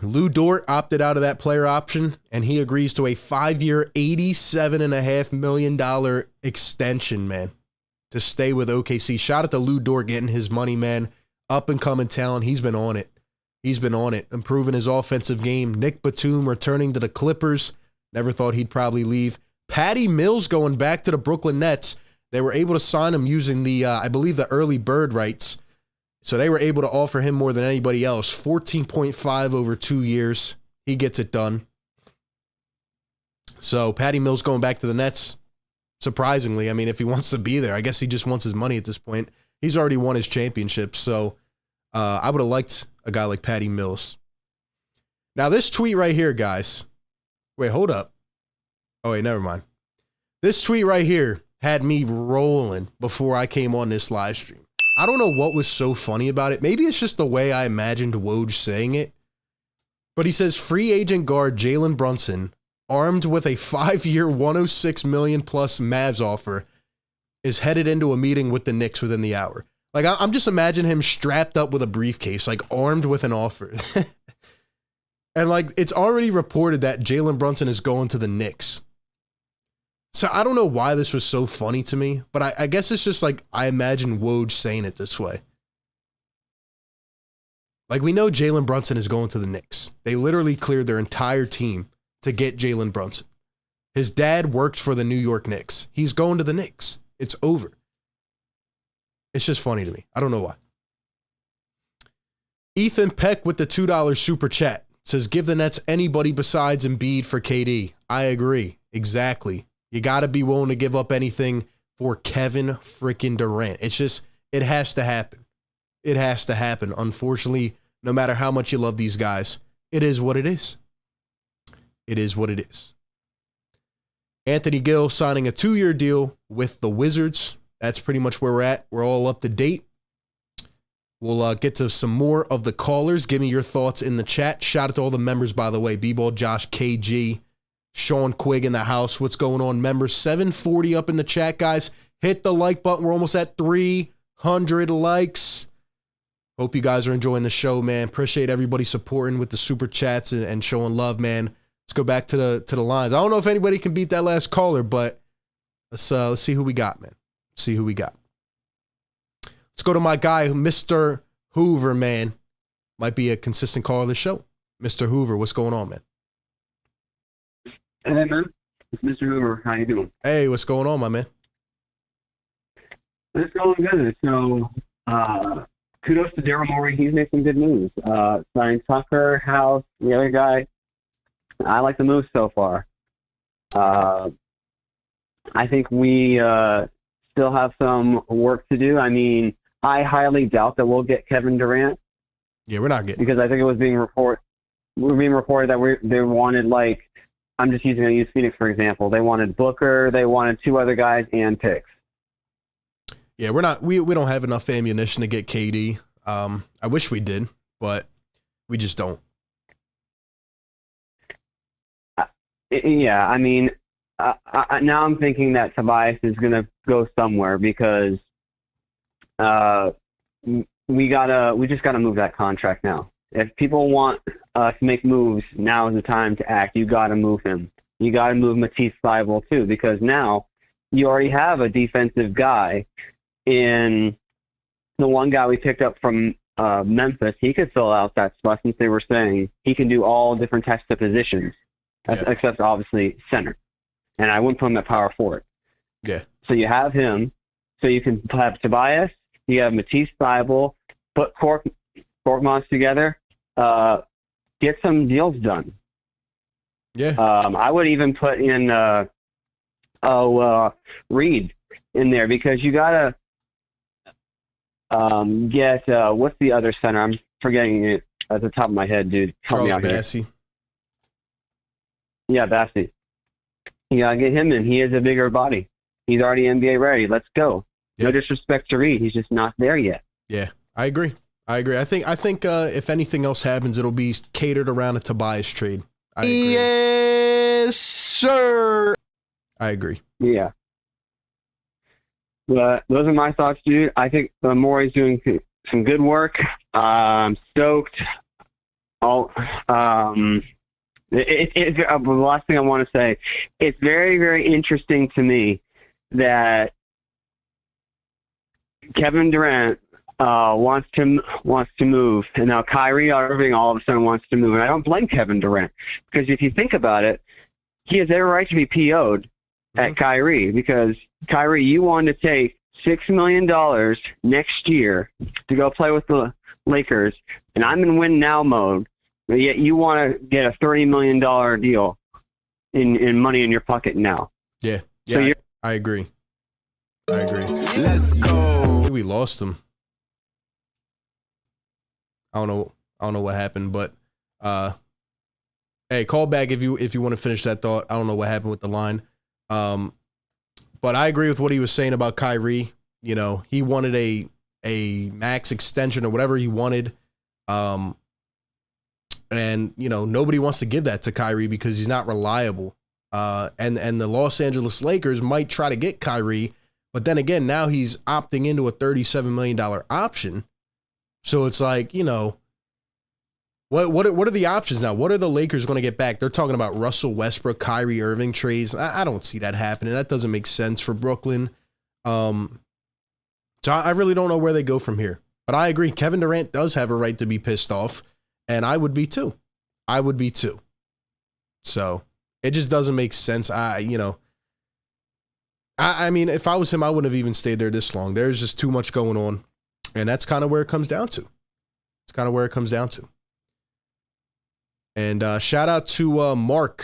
Lou Dort opted out of that player option, and he agrees to a 5-year, $87.5 million extension, man, to stay with OKC. Shout out to Lou Dort getting his money, man. Up and coming talent. He's been on it. He's been on it, improving his offensive game. Nick Batum returning to the Clippers. Never thought he'd probably leave. Patty Mills going back to the Brooklyn Nets. They were able to sign him using the, I believe, the early bird rights. So they were able to offer him more than anybody else. 14.5 over 2 years. He gets it done. So Patty Mills going back to the Nets. Surprisingly, I mean, if he wants to be there, I guess he just wants his money at this point. He's already won his championship. So I would have liked a guy like Patty Mills. Now this tweet right here, guys. Wait, hold up. Oh, wait, never mind. This tweet right here had me rolling before I came on this live stream. I don't know what was so funny about it. Maybe it's just the way I imagined Woj saying it. But he says, free agent guard Jalen Brunson, armed with a 5-year, $106 million plus Mavs offer, is headed into a meeting with the Knicks within the hour. Like, I'm just imagining him strapped up with a briefcase, like armed with an offer. And like, it's already reported that Jalen Brunson is going to the Knicks. So I don't know why this was so funny to me, but I guess it's just like I imagine Woj saying it this way. Like, we know Jalen Brunson is going to the Knicks. They literally cleared their entire team to get Jalen Brunson. His dad works for the New York Knicks. He's going to the Knicks. It's over. It's just funny to me. I don't know why. Ethan Peck with the $2 super chat says, give the Nets anybody besides Embiid for KD. I agree. Exactly. You got to be willing to give up anything for Kevin freaking Durant. It's just, it has to happen. It has to happen. Unfortunately, no matter how much you love these guys, it is what it is. It is what it is. Anthony Gill signing a 2-year deal with the Wizards. that's pretty much where we're at. We're all up to date. We'll get to some more of the callers. Give me your thoughts in the chat. Shout out to all the members, by the way. B-Ball, Josh, KG, Sean Quigg in the house. What's going on, members? 740 up in the chat, guys. Hit the like button. We're almost at 300 likes. Hope you guys are enjoying the show, man. Appreciate everybody supporting with the super chats and showing love, man. Let's go back to the lines. I don't know if anybody can beat that last caller, but let's see who we got, man. See who we got. Let's go to my guy, Mr. Hoover, man. Might be a consistent caller of the show. Mr. Hoover, what's going on, man? Hey, man. It's Mr. Hoover. How you doing? Hey, what's going on, my man? It's going good. So, kudos to Daryl Morey. He's made some good moves. Signing Tucker, House, the other guy. I like the moves so far. I think we still have some work to do. I mean, I highly doubt that we'll get Kevin Durant. Yeah, we're not getting. Because I think it was being reported that they wanted, like, I'm just using Phoenix for example. They wanted Booker, they wanted 2 other guys and picks. Yeah, we're not. We don't have enough ammunition to get KD. I wish we did, but we just don't. Yeah, I mean, now I'm thinking that Tobias is going to go somewhere because we just gotta move that contract now. If people want to make moves, now is the time to act. You gotta move him. You gotta move Matisse Thybulle too, because now you already have a defensive guy in the one guy we picked up from Memphis. He could fill out that spot since they were saying he can do all different types of positions, except obviously center. And I wouldn't put him at power forward. Yeah. So you have him. So you can have Tobias. You have Matisse Thybulle. Put Korkmaz together. Get some deals done. Yeah. I would even put in Reed in there because you gotta get what's the other center? I'm forgetting it at the top of my head, dude. Help me out here. Bassey. Yeah, Bassey. You gotta get him in. He has a bigger body. He's already NBA ready. Let's go. Yeah. No disrespect to Reed. He's just not there yet. Yeah, I agree. I think if anything else happens, it'll be catered around a Tobias trade. I agree. Yes, sir. I agree. Yeah. But those are my thoughts, dude. I think Morey's doing some good work. I'm stoked. The last thing I want to say, it's very, very interesting to me that Kevin Durant wants to move, and now Kyrie Irving all of a sudden wants to move. And I don't blame Kevin Durant because if you think about it, he has every right to be PO'd at Kyrie because Kyrie, you wanted to take $6 million next year to go play with the Lakers, and I'm in win now mode. But yet you want to get a $30 million deal in money in your pocket now. Yeah. So I agree. Let's go. We lost him. I don't know what happened, but hey, call back if you want to finish that thought. I don't know what happened with the line. But I agree with what he was saying about Kyrie. You know, he wanted a max extension or whatever he wanted. And, you know, nobody wants to give that to Kyrie because he's not reliable. And the Los Angeles Lakers might try to get Kyrie, but then again, now he's opting into a $37 million option. So it's like, you know, what are the options now? What are the Lakers going to get back? They're talking about Russell Westbrook, Kyrie Irving trades. I don't see that happening. That doesn't make sense for Brooklyn. So I really don't know where they go from here. But I agree. Kevin Durant does have a right to be pissed off. And I would be too. So it just doesn't make sense. I mean, if I was him, I wouldn't have even stayed there this long. There's just too much going on. And that's kind of where it comes down to. And shout out to Mark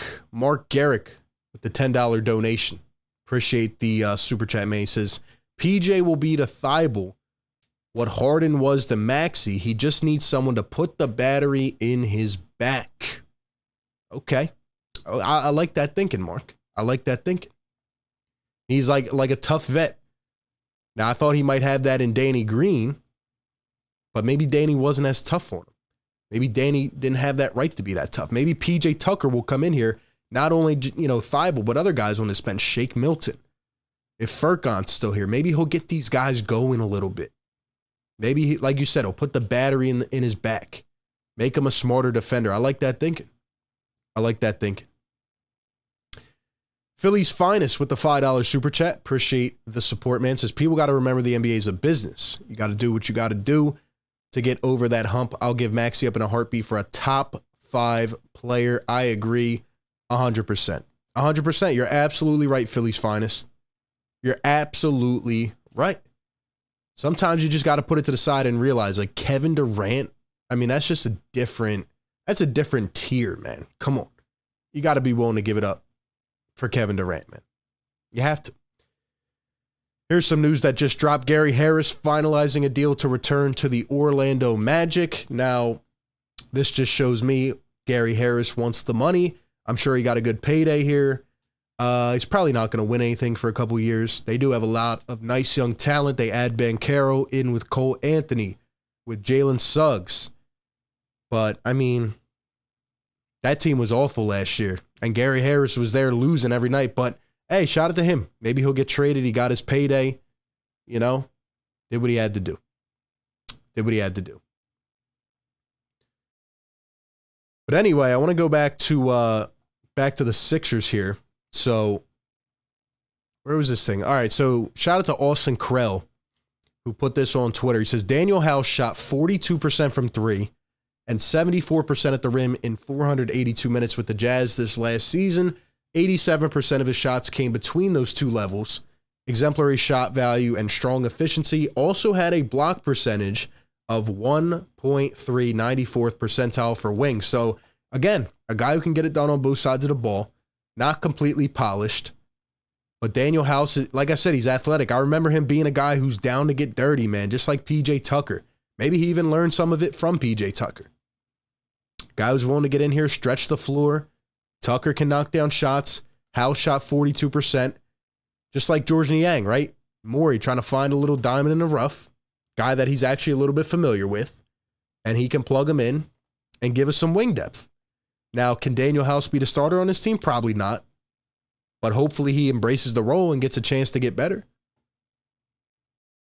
Garrick with the $10 donation. Appreciate the super chat, man. He says, PJ will be to Thybulle what Harden was to Maxey. He just needs someone to put the battery in his back. Okay. I like that thinking, Mark. I like that thinking. He's like a tough vet. Now, I thought he might have that in Danny Green, but maybe Danny wasn't as tough on him. Maybe Danny didn't have that right to be that tough. Maybe P.J. Tucker will come in here, not only, Thibault, but other guys on this bench, Shake Milton. If Furkan's still here, maybe he'll get these guys going a little bit. Maybe, like you said, he'll put the battery in his back. Make him a smarter defender. I like that thinking. Philly's Finest with the $5 super chat. Appreciate the support, man. Says, people got to remember the NBA is a business. You got to do what you got to do to get over that hump. I'll give Maxey up in a heartbeat for a top 5 player. I agree 100%. 100%. You're absolutely right, Philly's Finest. You're absolutely right. Sometimes you just got to put it to the side and realize, like, Kevin Durant, I mean, that's just a different tier, man. Come on. You got to be willing to give it up for Kevin Durant, man. You have to. Here's some news that just dropped. Gary Harris finalizing a deal to return to the Orlando Magic. Now, this just shows me Gary Harris wants the money. I'm sure he got a good payday here. He's probably not going to win anything for a couple years. They do have a lot of nice young talent. They add Banchero in with Cole Anthony, with Jalen Suggs. But, I mean, that team was awful last year. And Gary Harris was there losing every night. But, hey, shout out to him. Maybe he'll get traded. He got his payday. Did what he had to do. But anyway, I want to go back to the Sixers here. So, where was this thing? All right, so shout out to Austin Krell, who put this on Twitter. He says, Danuel House shot 42% from 3 and 74% at the rim in 482 minutes with the Jazz this last season. 87% of his shots came between those two levels. Exemplary shot value and strong efficiency. Also had a block percentage of 1.3, 94th percentile for wings. So, again, a guy who can get it done on both sides of the ball. Not completely polished, but Danuel House, like I said, he's athletic. I remember him being a guy who's down to get dirty, man, just like P.J. Tucker. Maybe he even learned some of it from P.J. Tucker. Guy who's willing to get in here, stretch the floor. Tucker can knock down shots. House shot 42%, just like George Niang, right? Morey trying to find a little diamond in the rough, guy that he's actually a little bit familiar with, and he can plug him in and give us some wing depth. Now, can Danuel House be the starter on this team? Probably not. But hopefully he embraces the role and gets a chance to get better.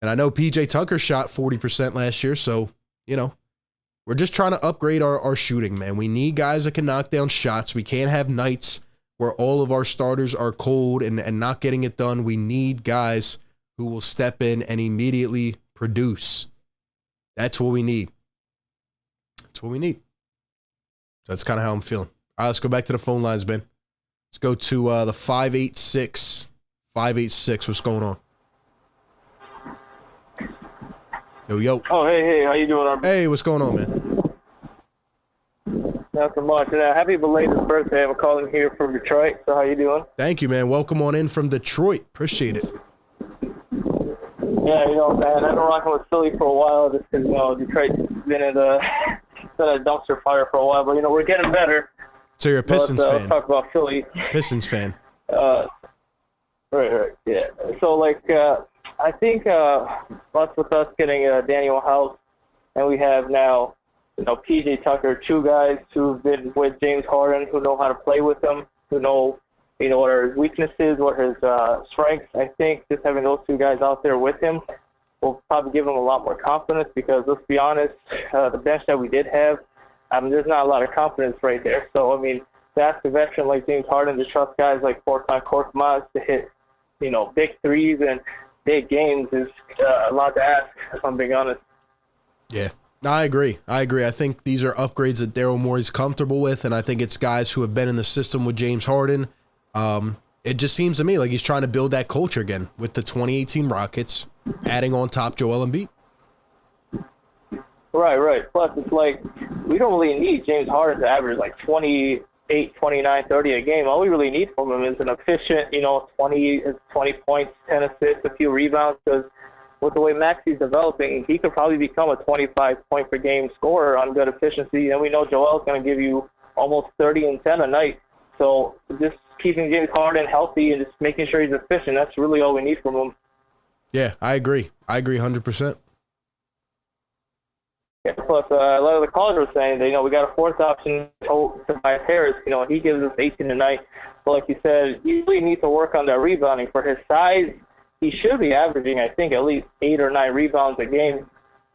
And I know P.J. Tucker shot 40% last year, so, we're just trying to upgrade our shooting, man. We need guys that can knock down shots. We can't have nights where all of our starters are cold and not getting it done. We need guys who will step in and immediately produce. That's what we need. That's kind of how I'm feeling. All right, let's go back to the phone lines, Ben. Let's go to the 586. 586, what's going on? Yo. Oh, hey, how you doing, Arbor? Hey, what's going on, man? Nothing much. Happy belated birthday. I'm calling here from Detroit, so how you doing? Thank you, man. Welcome on in from Detroit. Appreciate it. Yeah, man, I've been rocking with Philly for a while just because, Detroit's been in a dumpster fire for a while, but, we're getting better. So you're a Pistons fan? Let's talk about Philly. Pistons fan. Right, yeah. So, I think with us getting Danuel House, and we have now, P.J. Tucker, two guys who've been with James Harden, who know how to play with him, who know, what are his weaknesses, what are his strengths. I think just having those two guys out there with him will probably give him a lot more confidence because, let's be honest, the bench that we did have, there's not a lot of confidence right there. So, to ask a veteran like James Harden to trust guys like Furkan Korkmaz to hit, big threes and big games is a lot to ask, if I'm being honest. Yeah. No, I agree. I think these are upgrades that Daryl Morey's comfortable with, and I think it's guys who have been in the system with James Harden. It just seems to me like he's trying to build that culture again with the 2018 Rockets, adding on top Joel Embiid. Right. Plus, it's like we don't really need James Harden to average 28, 29, 30 a game. All we really need from him is an efficient, 20 points, 10 assists, a few rebounds, because with the way Maxey's developing, he could probably become a 25-point-per-game scorer on good efficiency. And we know Joel's going to give you almost 30 and 10 a night. So just keeping James Harden healthy and just making sure he's efficient, that's really all we need from him. Yeah, I agree. I agree 100%. Yeah, plus, a lot of the callers were saying that, we got a fourth option, Tobias Harris. He gives us 18 tonight. But like you said, he really needs to work on that rebounding. For his size, he should be averaging, I think, at least 8 or 9 rebounds a game.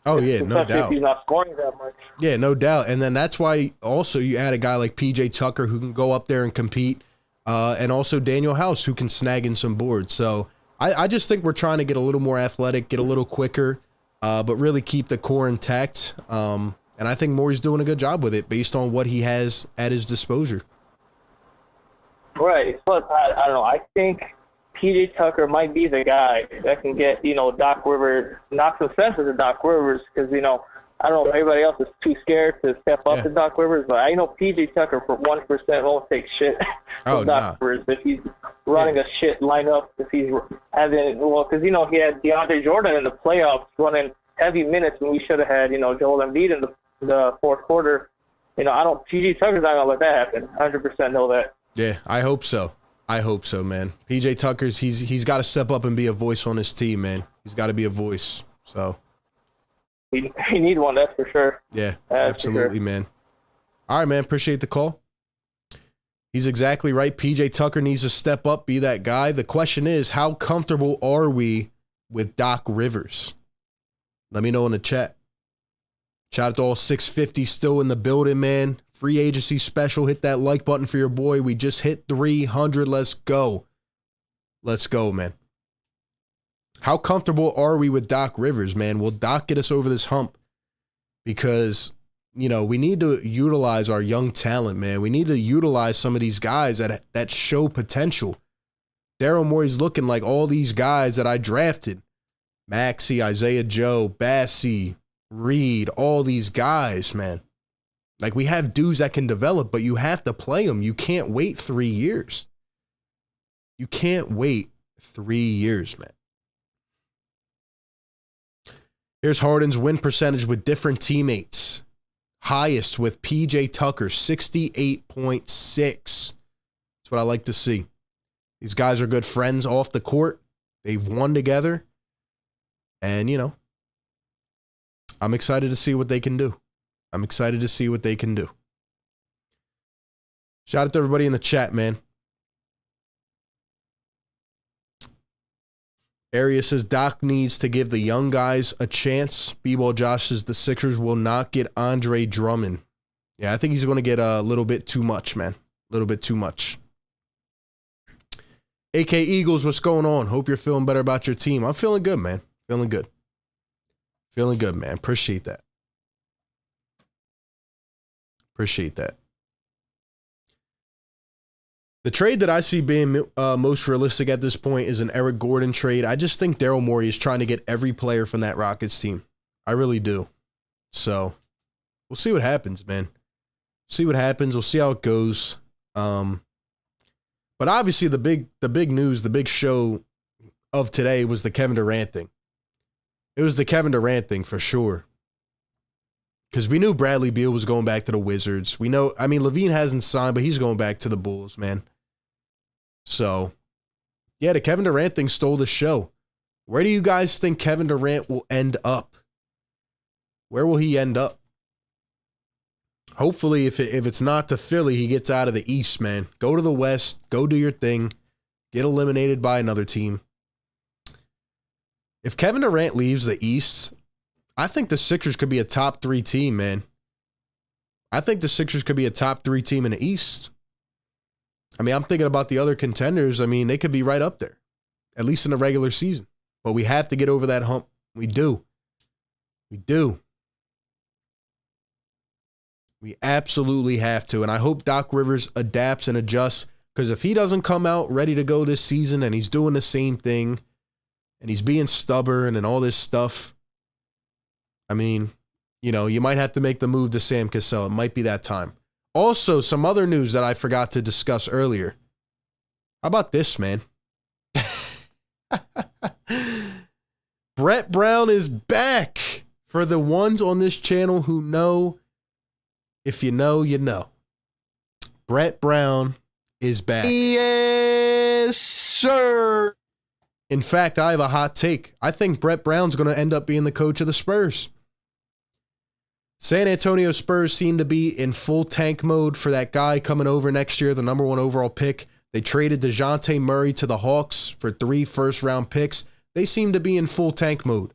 Oh, yeah, no Especially doubt. if he's not scoring that much. Yeah, no doubt. And then that's why also you add a guy like P.J. Tucker who can go up there and compete, and also Danuel House who can snag in some boards. So I just think we're trying to get a little more athletic, get a little quicker, but really keep the core intact. And I think Morey's doing a good job with it based on what he has at his disposal. Right. Plus, I don't know. I think P.J. Tucker might be the guy that can get, Doc Rivers, knock some sense into Doc Rivers because, I don't know if everybody else is too scared to step up to Doc Rivers, but I know P.J. Tucker for 1% won't take shit from Doc Rivers if he's running a shit lineup, if he's having, because, he had DeAndre Jordan in the playoffs running heavy minutes when we should have had, Joel Embiid in the fourth quarter. P.J. Tucker's not going to let that happen. 100% know that. Yeah, I hope so. I hope so, man. P.J. Tucker's, he's got to step up and be a voice on his team, man. He's got to be a voice, so. He need one, that's for sure. Yeah, that's absolutely, sure. man. All right, man. Appreciate the call. He's exactly right. P.J. Tucker needs to step up, be that guy. The question is, how comfortable are we with Doc Rivers? Let me know in the chat. Shout out to all 650 still in the building, man. Free agency special. Hit that like button for your boy. We just hit 300. Let's go. Let's go, man. How comfortable are we with Doc Rivers, man? Will Doc get us over this hump? Because, we need to utilize our young talent, man. We need to utilize some of these guys that show potential. Daryl Morey's looking like all these guys that I drafted. Maxey, Isaiah Joe, Bassey, Reed, all these guys, man. Like, we have dudes that can develop, but you have to play them. You can't wait 3 years. You can't wait 3 years, man. Here's Harden's win percentage with different teammates. Highest with P.J. Tucker, 68.6. That's what I like to see. These guys are good friends off the court. They've won together. And, I'm excited to see what they can do. I'm excited to see what they can do. Shout out to everybody in the chat, man. Area says Doc needs to give the young guys a chance. B-Ball Josh says the Sixers will not get Andre Drummond. Yeah, I think he's going to get a little bit too much, man. A little bit too much. AK Eagles, what's going on? Hope you're feeling better about your team. I'm feeling good, man. Feeling good. Feeling good, man. Appreciate that. Appreciate that. The trade that I see being most realistic at this point is an Eric Gordon trade. I just think Daryl Morey is trying to get every player from that Rockets team. I really do. So we'll see what happens, man. See what happens. We'll see how it goes. But obviously the big news, the big show of today was the Kevin Durant thing. It was the Kevin Durant thing for sure. Because we knew Bradley Beal was going back to the Wizards. We know, Levine hasn't signed, but he's going back to the Bulls, man. So, yeah, the Kevin Durant thing stole the show. Where do you guys think Kevin Durant will end up? Where will he end up? Hopefully, if it's not to Philly, he gets out of the East, man. Go to the West. Go do your thing. Get eliminated by another team. If Kevin Durant leaves the East, I think the Sixers could be a top 3 team, man. I think the Sixers could be a top 3 team in the East. I'm thinking about the other contenders. They could be right up there, at least in the regular season. But we have to get over that hump. We do. We do. We absolutely have to. And I hope Doc Rivers adapts and adjusts, because if he doesn't come out ready to go this season and he's doing the same thing and he's being stubborn and all this stuff, you might have to make the move to Sam Cassell. It might be that time. Also, some other news that I forgot to discuss earlier. How about this, man? Brett Brown is back. For the ones on this channel who know, if you know, you know. Brett Brown is back. Yes, sir. In fact, I have a hot take. I think Brett Brown's going to end up being the coach of the Spurs. San Antonio Spurs seem to be in full tank mode for that guy coming over next year, the number 1 overall pick. They traded DeJounte Murray to the Hawks for 3 first-round picks. They seem to be in full tank mode.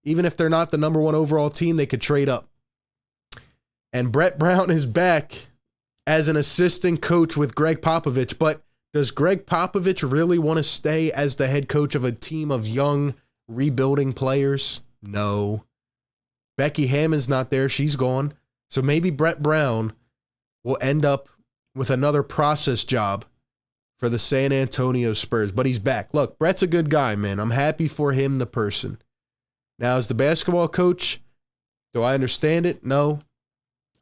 Even if they're not the number 1 overall team, they could trade up. And Brett Brown is back as an assistant coach with Greg Popovich. But does Greg Popovich really want to stay as the head coach of a team of young, rebuilding players? No. Becky Hammond's not there. She's gone. So maybe Brett Brown will end up with another process job for the San Antonio Spurs. But he's back. Look, Brett's a good guy, man. I'm happy for him, the person. Now, as the basketball coach, do I understand it? No.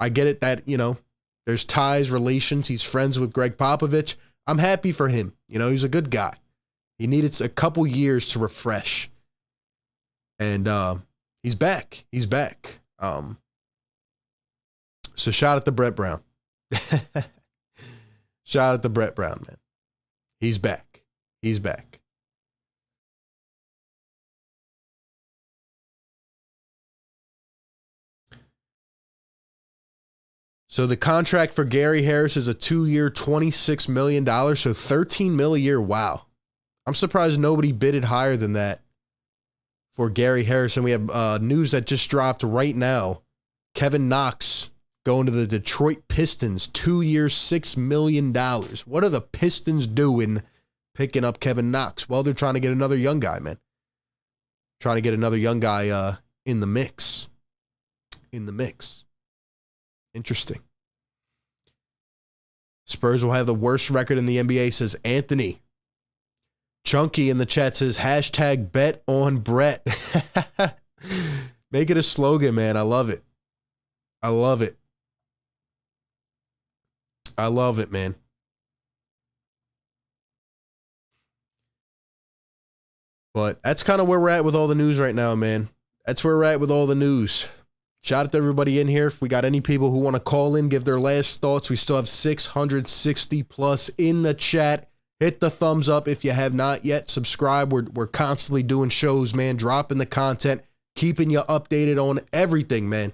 I get it that, there's ties, relations. He's friends with Greg Popovich. I'm happy for him. He's a good guy. He needed a couple years to refresh. And he's back. He's back. So shout out to Brett Brown. Shout out to Brett Brown, man. He's back. He's back. So the contract for Gary Harris is a 2-year, $26 million, so $13 million a year. Wow. I'm surprised nobody bidded higher than that for Gary Harris. And we have news that just dropped right now. Kevin Knox going to the Detroit Pistons, 2 years, $6 million. What are the Pistons doing picking up Kevin Knox? Well, they're trying to get another young guy, man. Trying to get another young guy in the mix. In the mix. Interesting. Spurs will have the worst record in the NBA, says Anthony. Chunky in the chat says, hashtag bet on Brett. Make it a slogan, man. I love it. I love it. I love it, man. But that's kind of where we're at with all the news right now, man. That's where we're at with all the news. Shout out to everybody in here. If we got any people who want to call in, give their last thoughts, we still have 660 plus in the chat. Hit the thumbs up if you have not yet. Subscribe. We're constantly doing shows, man. Dropping the content. Keeping you updated on everything, man.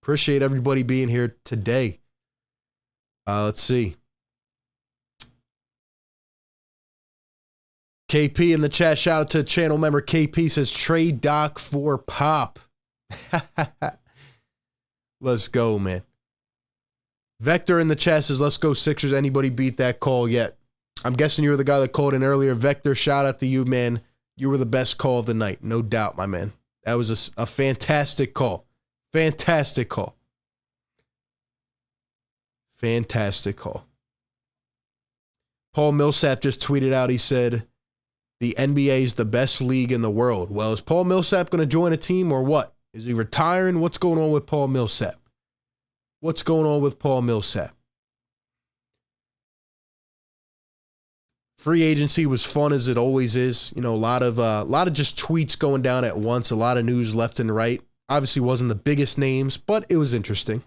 Appreciate everybody being here today. Let's see. KP in the chat. Shout out to channel member KP says, trade Doc for Pop. Let's go, man. Vector in the chat says, let's go Sixers. Anybody beat that call yet? I'm guessing you were the guy that called in earlier. Vector, shout out to you, man. You were the best call of the night. No doubt, my man. That was a fantastic call. Fantastic call. Fantastic call. Paul Millsap just tweeted out, he said, the NBA is the best league in the world. Well, is Paul Millsap going to join a team or what? Is he retiring? What's going on with Paul Millsap? What's going on with Paul Millsap? Free agency was fun as it always is. A lot of just tweets going down at once, a lot of news left and right. Obviously wasn't the biggest names, but it was interesting.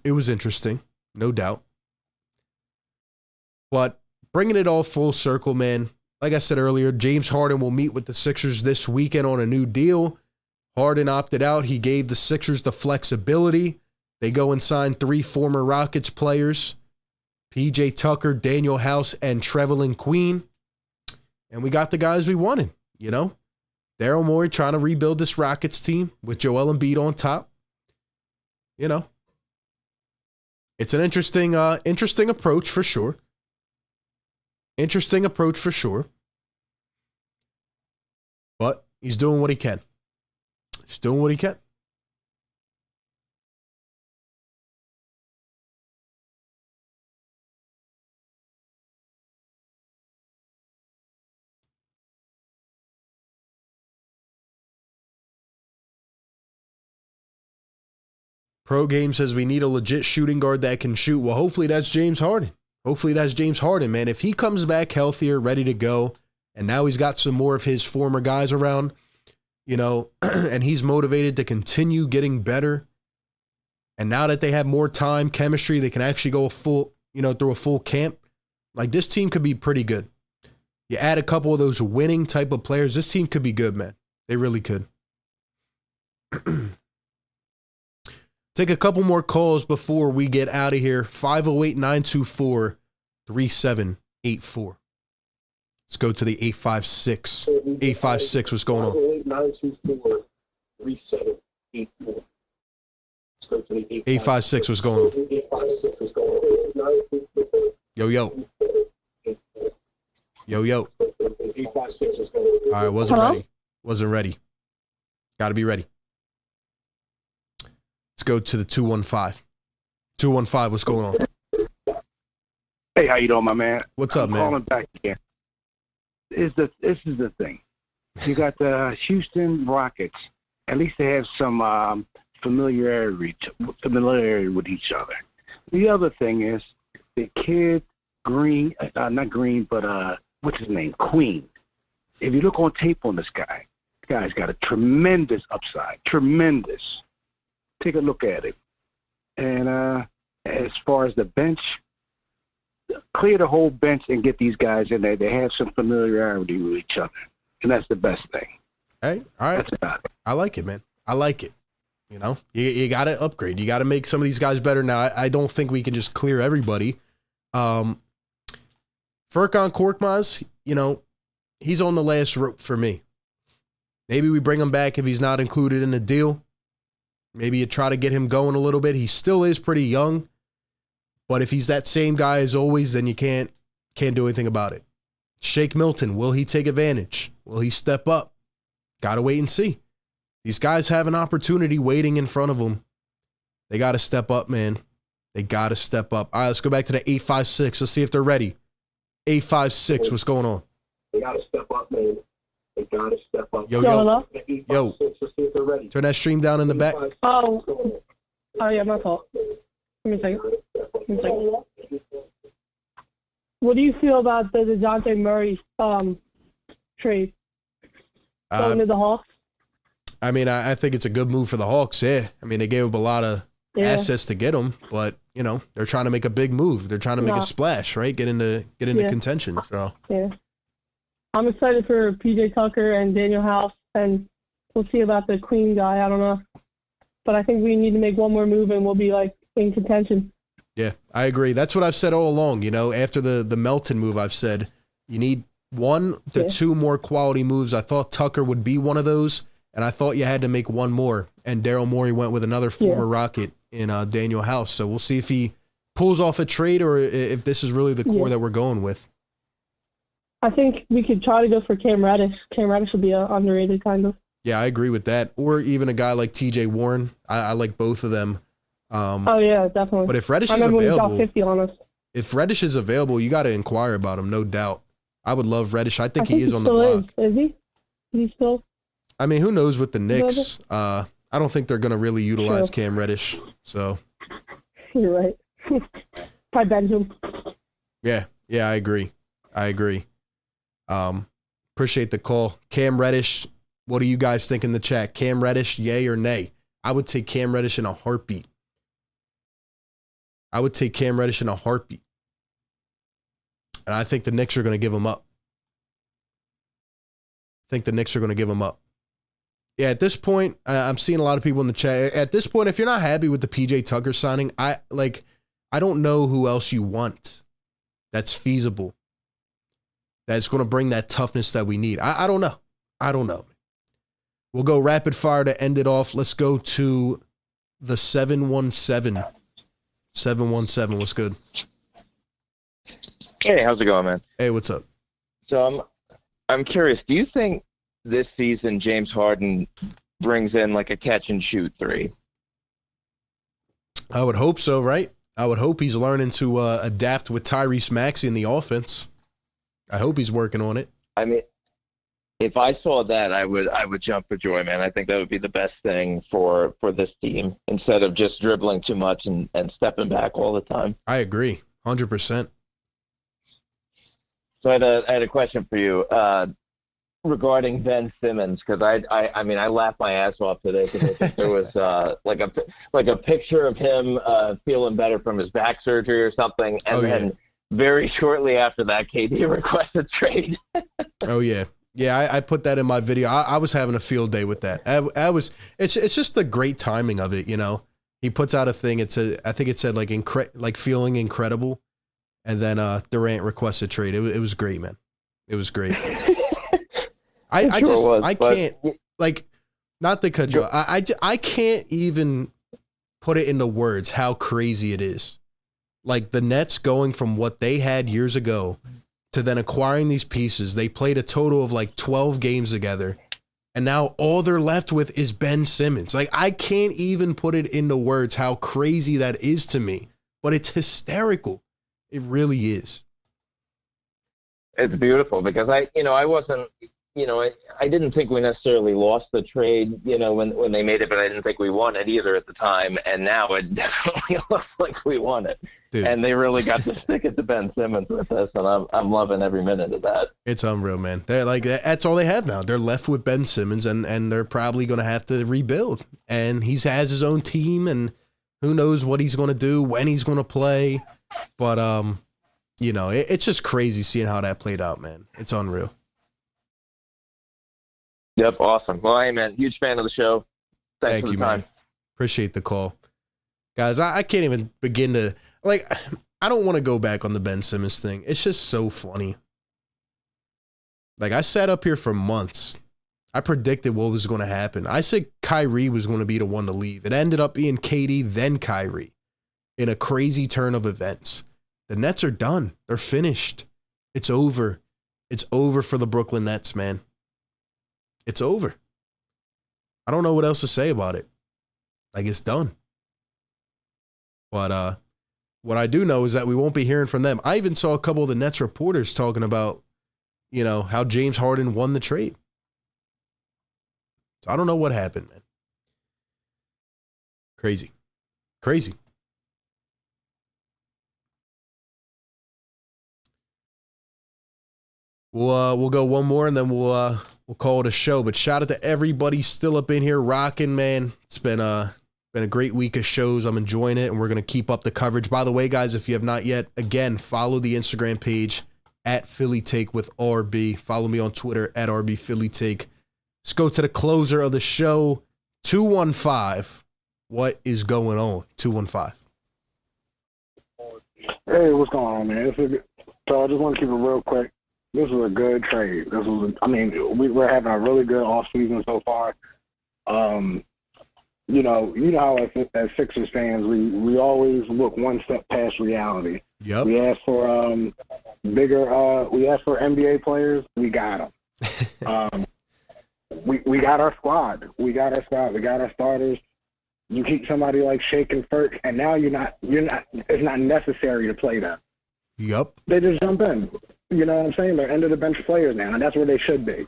It was interesting, no doubt. But bringing it all full circle, man. Like I said earlier, James Harden will meet with the Sixers this weekend on a new deal. Harden opted out. He gave the Sixers the flexibility. They go and sign 3 former Rockets players, PJ Tucker, Danuel House, and Trevelin Queen. And we got the guys we wanted, Daryl Morey trying to rebuild this Rockets team with Joel Embiid on top. It's an interesting approach for sure. Interesting approach for sure. But he's doing what he can. He's doing what he can. Pro Game says we need a legit shooting guard that can shoot. Well, hopefully that's James Harden. Hopefully that's James Harden, man. If he comes back healthier, ready to go, and now he's got some more of his former guys around, and he's motivated to continue getting better. And now that they have more time, chemistry, they can actually go through a full camp. Like, this team could be pretty good. You add a couple of those winning type of players, this team could be good, man. They really could. Take a couple more calls before we get out of here. 508-924-3784. Let's go to the 856. 856, what's going on? 508-924-3784. 856, what's going on? Yo, yo. Yo, yo. All right, wasn't ready. Got to be ready. Let's go to the 215. 215, what's going on? Hey, how you doing, my man? What's up, man? Calling back again. This is the thing. You got the Houston Rockets. At least they have some familiarity with each other. The other thing is the kid Green, not Green, but what's his name? Queen. If you look on tape on this guy's got a tremendous upside. Tremendous. Take a look at it. And as far as the bench, clear the whole bench and get these guys in there. They have some familiarity with each other. And that's the best thing. Hey, all right. That's about it. I like it, man. I like it. You know, you got to upgrade. You got to make some of these guys better. Now, I don't think we can just clear everybody. Furkan Korkmaz, you know, he's on the last rope for me. Maybe we bring him back if he's not included in the deal. Maybe you try to get him going a little bit. He still is pretty young. But if he's that same guy as always, then you can't do anything about it. Shake Milton, will he take advantage? Will he step up? Got to wait and see. These guys have an opportunity waiting in front of them. They got to step up, man. They got to step up. All right, let's go back to the 856. Let's see if they're ready. 856, what's going on? They got to step up, man. They got to step up. Yo. Let's see if they're ready. Turn that stream down in the back. Oh, yeah, my fault. Give me a second. What do you feel about the DeJounte Murray trade going to the Hawks? I mean, I think it's a good move for the Hawks, yeah. I mean, they gave up a lot of assets to get him, but, you know, they're trying to make a big move. They're trying to make a splash, right? Get into contention, so. Yeah. I'm excited for PJ Tucker and Danuel House, and we'll see about the Queen guy. I don't know. But I think we need to make one more move, and we'll be, like, in contention. Yeah, I agree. That's what I've said all along. You know, after the Melton move, I've said you need 1 to 2 more quality moves. I thought Tucker would be one of those, and I thought you had to make one more. And Daryl Morey went with another former Rocket in Danuel House. So we'll see if he pulls off a trade or if this is really the core that we're going with. I think we could try to go for Cam Reddish. Cam Reddish would be underrated, kind of. Yeah, I agree with that. Or even a guy like TJ Warren. I like both of them. Oh yeah, definitely. But if Reddish is available, available, we got 50 on us. If Reddish is available, you got to inquire about him, no doubt. I would love Reddish. I think he is on the block. Is he? Is he still? I mean, who knows with the Knicks? I don't think they're going to really utilize Cam Reddish. So you're right. Probably bench him. Yeah, I agree. Appreciate the call. Cam Reddish, what do you guys think in the chat? Cam Reddish, yay or nay? I would take Cam Reddish in a heartbeat. And I think the Knicks are going to give him up. Yeah, at this point, I'm seeing a lot of people in the chat. At this point, if you're not happy with the PJ Tucker signing, I don't know who else you want that's feasible, that's going to bring that toughness that we need. I don't know. We'll go rapid fire to end it off. Let's go to the 717. 717, what's good? Hey, how's it going, man? Hey, what's up? So I'm curious, do you think this season James Harden brings in like a catch and shoot 3? I would hope so, right? I would hope he's learning to adapt with Tyrese Maxey in the offense. I hope he's working on it. I mean, if I saw that, I would jump for joy, man. I think that would be the best thing for this team instead of just dribbling too much and stepping back all the time. I agree, 100%. So I had a question for you regarding Ben Simmons, because I mean I laughed my ass off today because I think there was like a picture of him feeling better from his back surgery or something, and then very shortly after that, KD requested trade. Oh yeah. Yeah, I put that in my video. I was having a field day with that. It's just the great timing of it, you know. He puts out a thing. I think it said like feeling incredible, and then Durant requested trade. It was great, man. It was great. I can't like, not to cut you off. I can't even put it into words how crazy it is. Like the Nets going from what they had years ago to then acquiring these pieces. They played a total of like 12 games together, and now all they're left with is Ben Simmons. Like, I can't even put it into words how crazy that is to me, but it's hysterical. It really is. It's beautiful because I wasn't, I didn't think we necessarily lost the trade, when they made it, but I didn't think we won it either at the time. And now it definitely looks like we won it. Dude. And they really got to stick it to Ben Simmons with this, and I'm loving every minute of that. It's unreal, man. They're like, that's all they have now. They're left with Ben Simmons, and they're probably going to have to rebuild. And he has his own team, and who knows what he's going to do, when he's going to play. But, it's just crazy seeing how that played out, man. It's unreal. Yep, awesome. Well, hey, man, huge fan of the show. Thanks for the time. Man. Appreciate the call. Guys, I can't even begin to, I don't want to go back on the Ben Simmons thing. It's just so funny. Like, I sat up here for months. I predicted what was going to happen. I said Kyrie was going to be the one to leave. It ended up being KD, then Kyrie, in a crazy turn of events. The Nets are done. They're finished. It's over. It's over for the Brooklyn Nets, man. It's over. I don't know what else to say about it. Like, it's done. But what I do know is that we won't be hearing from them. I even saw a couple of the Nets reporters talking about, how James Harden won the trade. So I don't know what happened, man. Crazy. Crazy. We'll go one more and then we'll call it a show. But shout out to everybody still up in here rocking, man. It's been a great week of shows. I'm enjoying it, and we're gonna keep up the coverage. By the way, guys, if you have not yet, again, follow the Instagram page at Philly Take with RB. Follow me on Twitter at RB Philly Take. Let's go to the closer of the show, 215. What is going on, 215? Hey, what's going on, man? So I just want to keep it real quick. This was a good trade. We're having a really good off season so far. You know how as Sixers fans, we always look one step past reality. Yep. We asked for we asked for NBA players. We got them. We got our squad. We got our starters. You keep somebody like Shake and Furk, and now it's not necessary to play them. Yep. They just jump in. You know what I'm saying? They're end of the bench players now, and that's where they should be.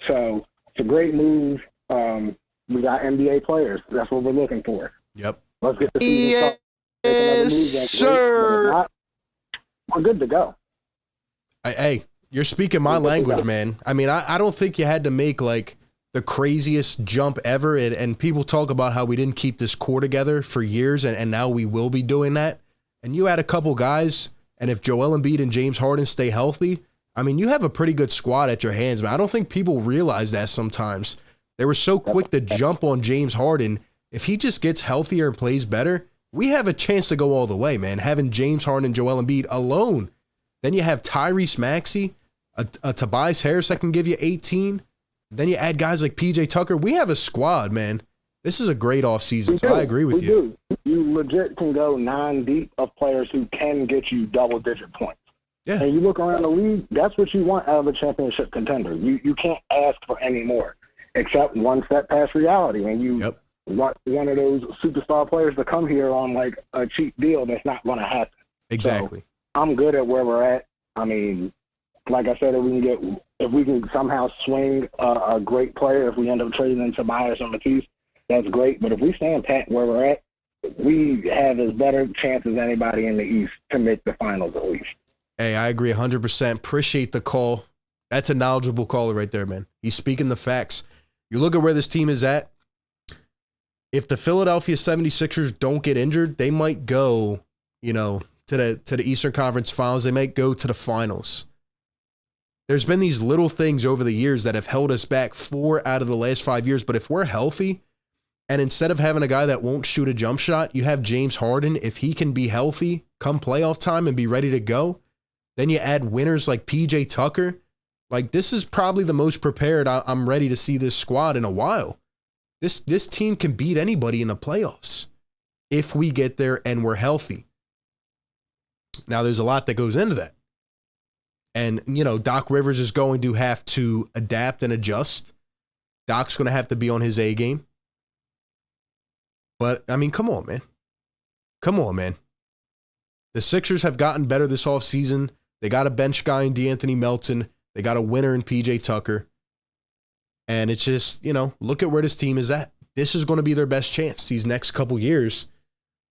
So it's a great move. We got NBA players. That's what we're looking for. Yep. Let's get the season started. Yes, sir. We're good to go. Hey, you're speaking my language, man. I mean, I don't think you had to make like the craziest jump ever. And people talk about how we didn't keep this core together for years, and now we will be doing that. And you had a couple guys, and if Joel Embiid and James Harden stay healthy, I mean, you have a pretty good squad at your hands, man. I don't think people realize that sometimes. They were so quick to jump on James Harden. If he just gets healthier and plays better, we have a chance to go all the way, man. Having James Harden and Joel Embiid alone. Then you have Tyrese Maxey, a Tobias Harris that can give you 18. Then you add guys like PJ Tucker. We have a squad, man. This is a great offseason, so I agree with you. You legit can go 9 deep of players who can get you double-digit points. Yeah. And you look around the league, that's what you want out of a championship contender. You can't ask for any more, except one step past reality. And you want one of those superstar players to come here on like a cheap deal that's not going to happen. Exactly. So I'm good at where we're at. I mean, like I said, if we can somehow swing a great player, if we end up trading in Tobias or Matisse, that's great. But if we stand pat where we're at, we have as better chance as anybody in the East to make the finals at least. Hey, I agree 100%. Appreciate the call. That's a knowledgeable caller right there, man. He's speaking the facts. You look at where this team is at. If the Philadelphia 76ers don't get injured, they might go, to the Eastern Conference Finals. They might go to the finals. There's been these little things over the years that have held us back 4 out of the last 5 years. But if we're healthy, and instead of having a guy that won't shoot a jump shot, you have James Harden. If he can be healthy come playoff time and be ready to go, then you add winners like PJ Tucker. Like, this is probably the most prepared I'm ready to see this squad in a while. This team can beat anybody in the playoffs if we get there and we're healthy. Now, there's a lot that goes into that. And, you know, Doc Rivers is going to have to adapt and adjust. Doc's going to have to be on his A game. But, I mean, come on, man. Come on, man. The Sixers have gotten better this offseason. They got a bench guy in DeAnthony Melton. They got a winner in PJ Tucker. And it's just, you know, look at where this team is at. This is going to be their best chance these next couple years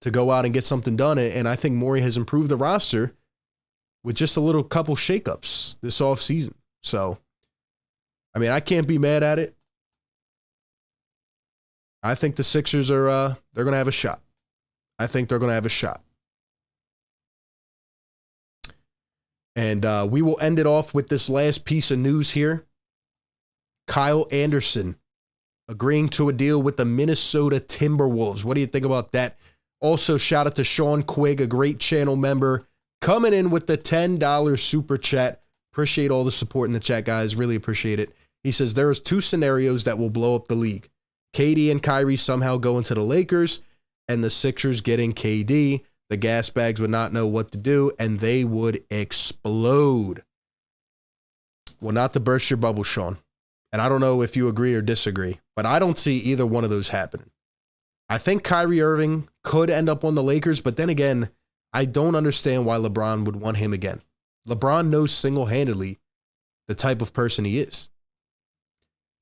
to go out and get something done. And I think Morey has improved the roster with just a little couple shakeups this offseason. So, I mean, I can't be mad at it. I think the Sixers are, they're going to have a shot. I think they're going to have a shot. And we will end it off with this last piece of news here. Kyle Anderson agreeing to a deal with the Minnesota Timberwolves. What do you think about that? Also, shout out to Sean Quigg, a great channel member, coming in with the $10 super chat. Appreciate all the support in the chat, guys. Really appreciate it. He says, there is 2 scenarios that will blow up the league. KD and Kyrie somehow going to the Lakers, and the Sixers getting KD. The gas bags would not know what to do, and they would explode. Well, not to burst your bubble, Sean. And I don't know if you agree or disagree, but I don't see either one of those happening. I think Kyrie Irving could end up on the Lakers, but then again, I don't understand why LeBron would want him again. LeBron knows single-handedly the type of person he is.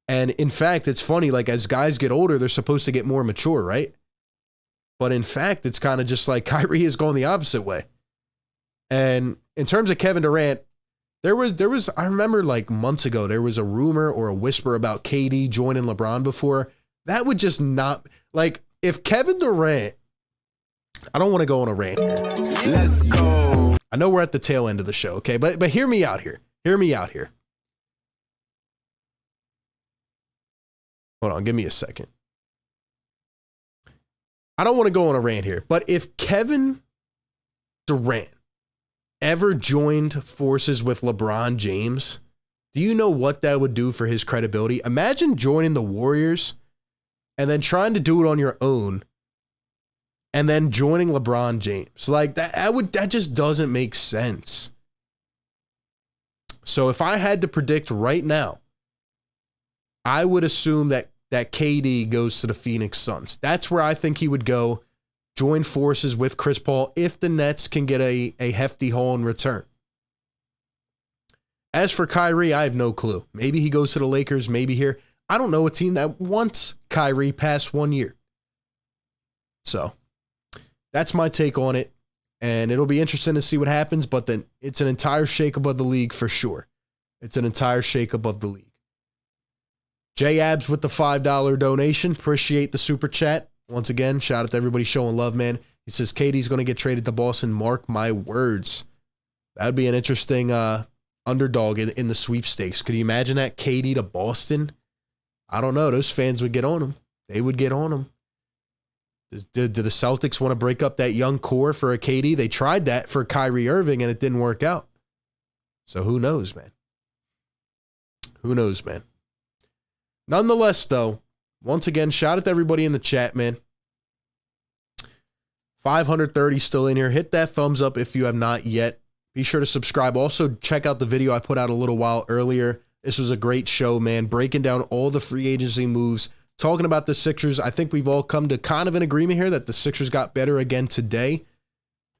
And in fact, it's funny, like as guys get older, they're supposed to get more mature, right? But in fact, it's kind of just like Kyrie is going the opposite way. And in terms of Kevin Durant, there was, I remember like months ago, there was a rumor or a whisper about KD joining LeBron before. That would just not, like, if Kevin Durant, I don't want to go on a rant here. Let's go. I know we're at the tail end of the show, okay? But hear me out here. Hear me out here. Hold on, give me a second. I don't want to go on a rant here, but if Kevin Durant ever joined forces with LeBron James, do you know what that would do for his credibility? Imagine joining the Warriors and then trying to do it on your own and then joining LeBron James. Like that just doesn't make sense. So if I had to predict right now, I would assume that KD goes to the Phoenix Suns. That's where I think he would go, join forces with Chris Paul if the Nets can get a hefty haul in return. As for Kyrie, I have no clue. Maybe he goes to the Lakers, maybe here. I don't know a team that wants Kyrie past 1 year. So that's my take on it. And it'll be interesting to see what happens, but then it's an entire shakeup of the league for sure. It's an entire shakeup of the league. J Abs with the $5 donation. Appreciate the super chat. Once again, shout out to everybody showing love, man. He says, Katie's going to get traded to Boston. Mark my words. That would be an interesting underdog in the sweepstakes. Could you imagine that? Katie to Boston? I don't know. Those fans would get on him. They would get on him. Do the Celtics want to break up that young core for a KD? They tried that for Kyrie Irving, and it didn't work out. So who knows, man? Who knows, man? Nonetheless, though, once again, shout out to everybody in the chat, man. 530 still in here. Hit that thumbs up if you have not yet. Be sure to subscribe. Also, check out the video I put out a little while earlier. This was a great show, man. Breaking down all the free agency moves. Talking about the Sixers. I think we've all come to kind of an agreement here that the Sixers got better again today.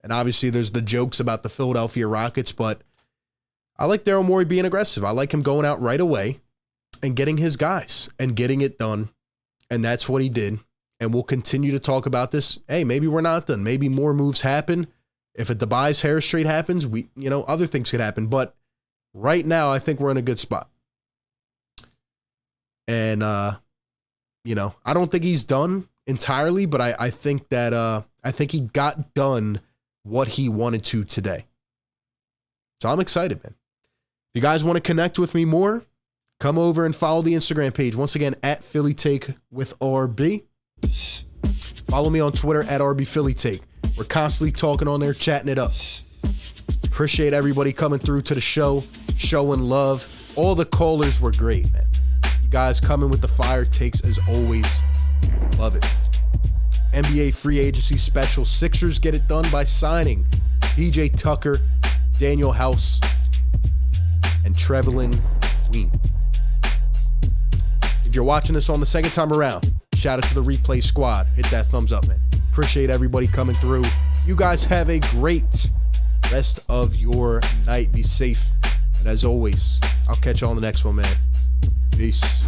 And obviously, there's the jokes about the Philadelphia Rockets, but I like Daryl Morey being aggressive. I like him going out right away and getting his guys and getting it done. And that's what he did. And we'll continue to talk about this. Hey, maybe we're not done. Maybe more moves happen. If a Tobias Harris trade happens, other things could happen. But right now, I think we're in a good spot. And, I don't think he's done entirely, but I think that, I think he got done what he wanted to today. So I'm excited, man. If you guys want to connect with me more, come over and follow the Instagram page. Once again, at Philly Take with RB. Follow me on Twitter at RB Philly Take. We're constantly talking on there, chatting it up. Appreciate everybody coming through to the show, showing love. All the callers were great, man. You guys coming with the fire takes as always. Love it. NBA free agency special. Sixers get it done by signing PJ Tucker, Danuel House, and Trevelin Queen. If you're watching this on the second time around, shout out to the replay squad. Hit that thumbs up, man. Appreciate everybody coming through. You guys have a great rest of your night. Be safe. And as always, I'll catch you on the next one, man. Peace.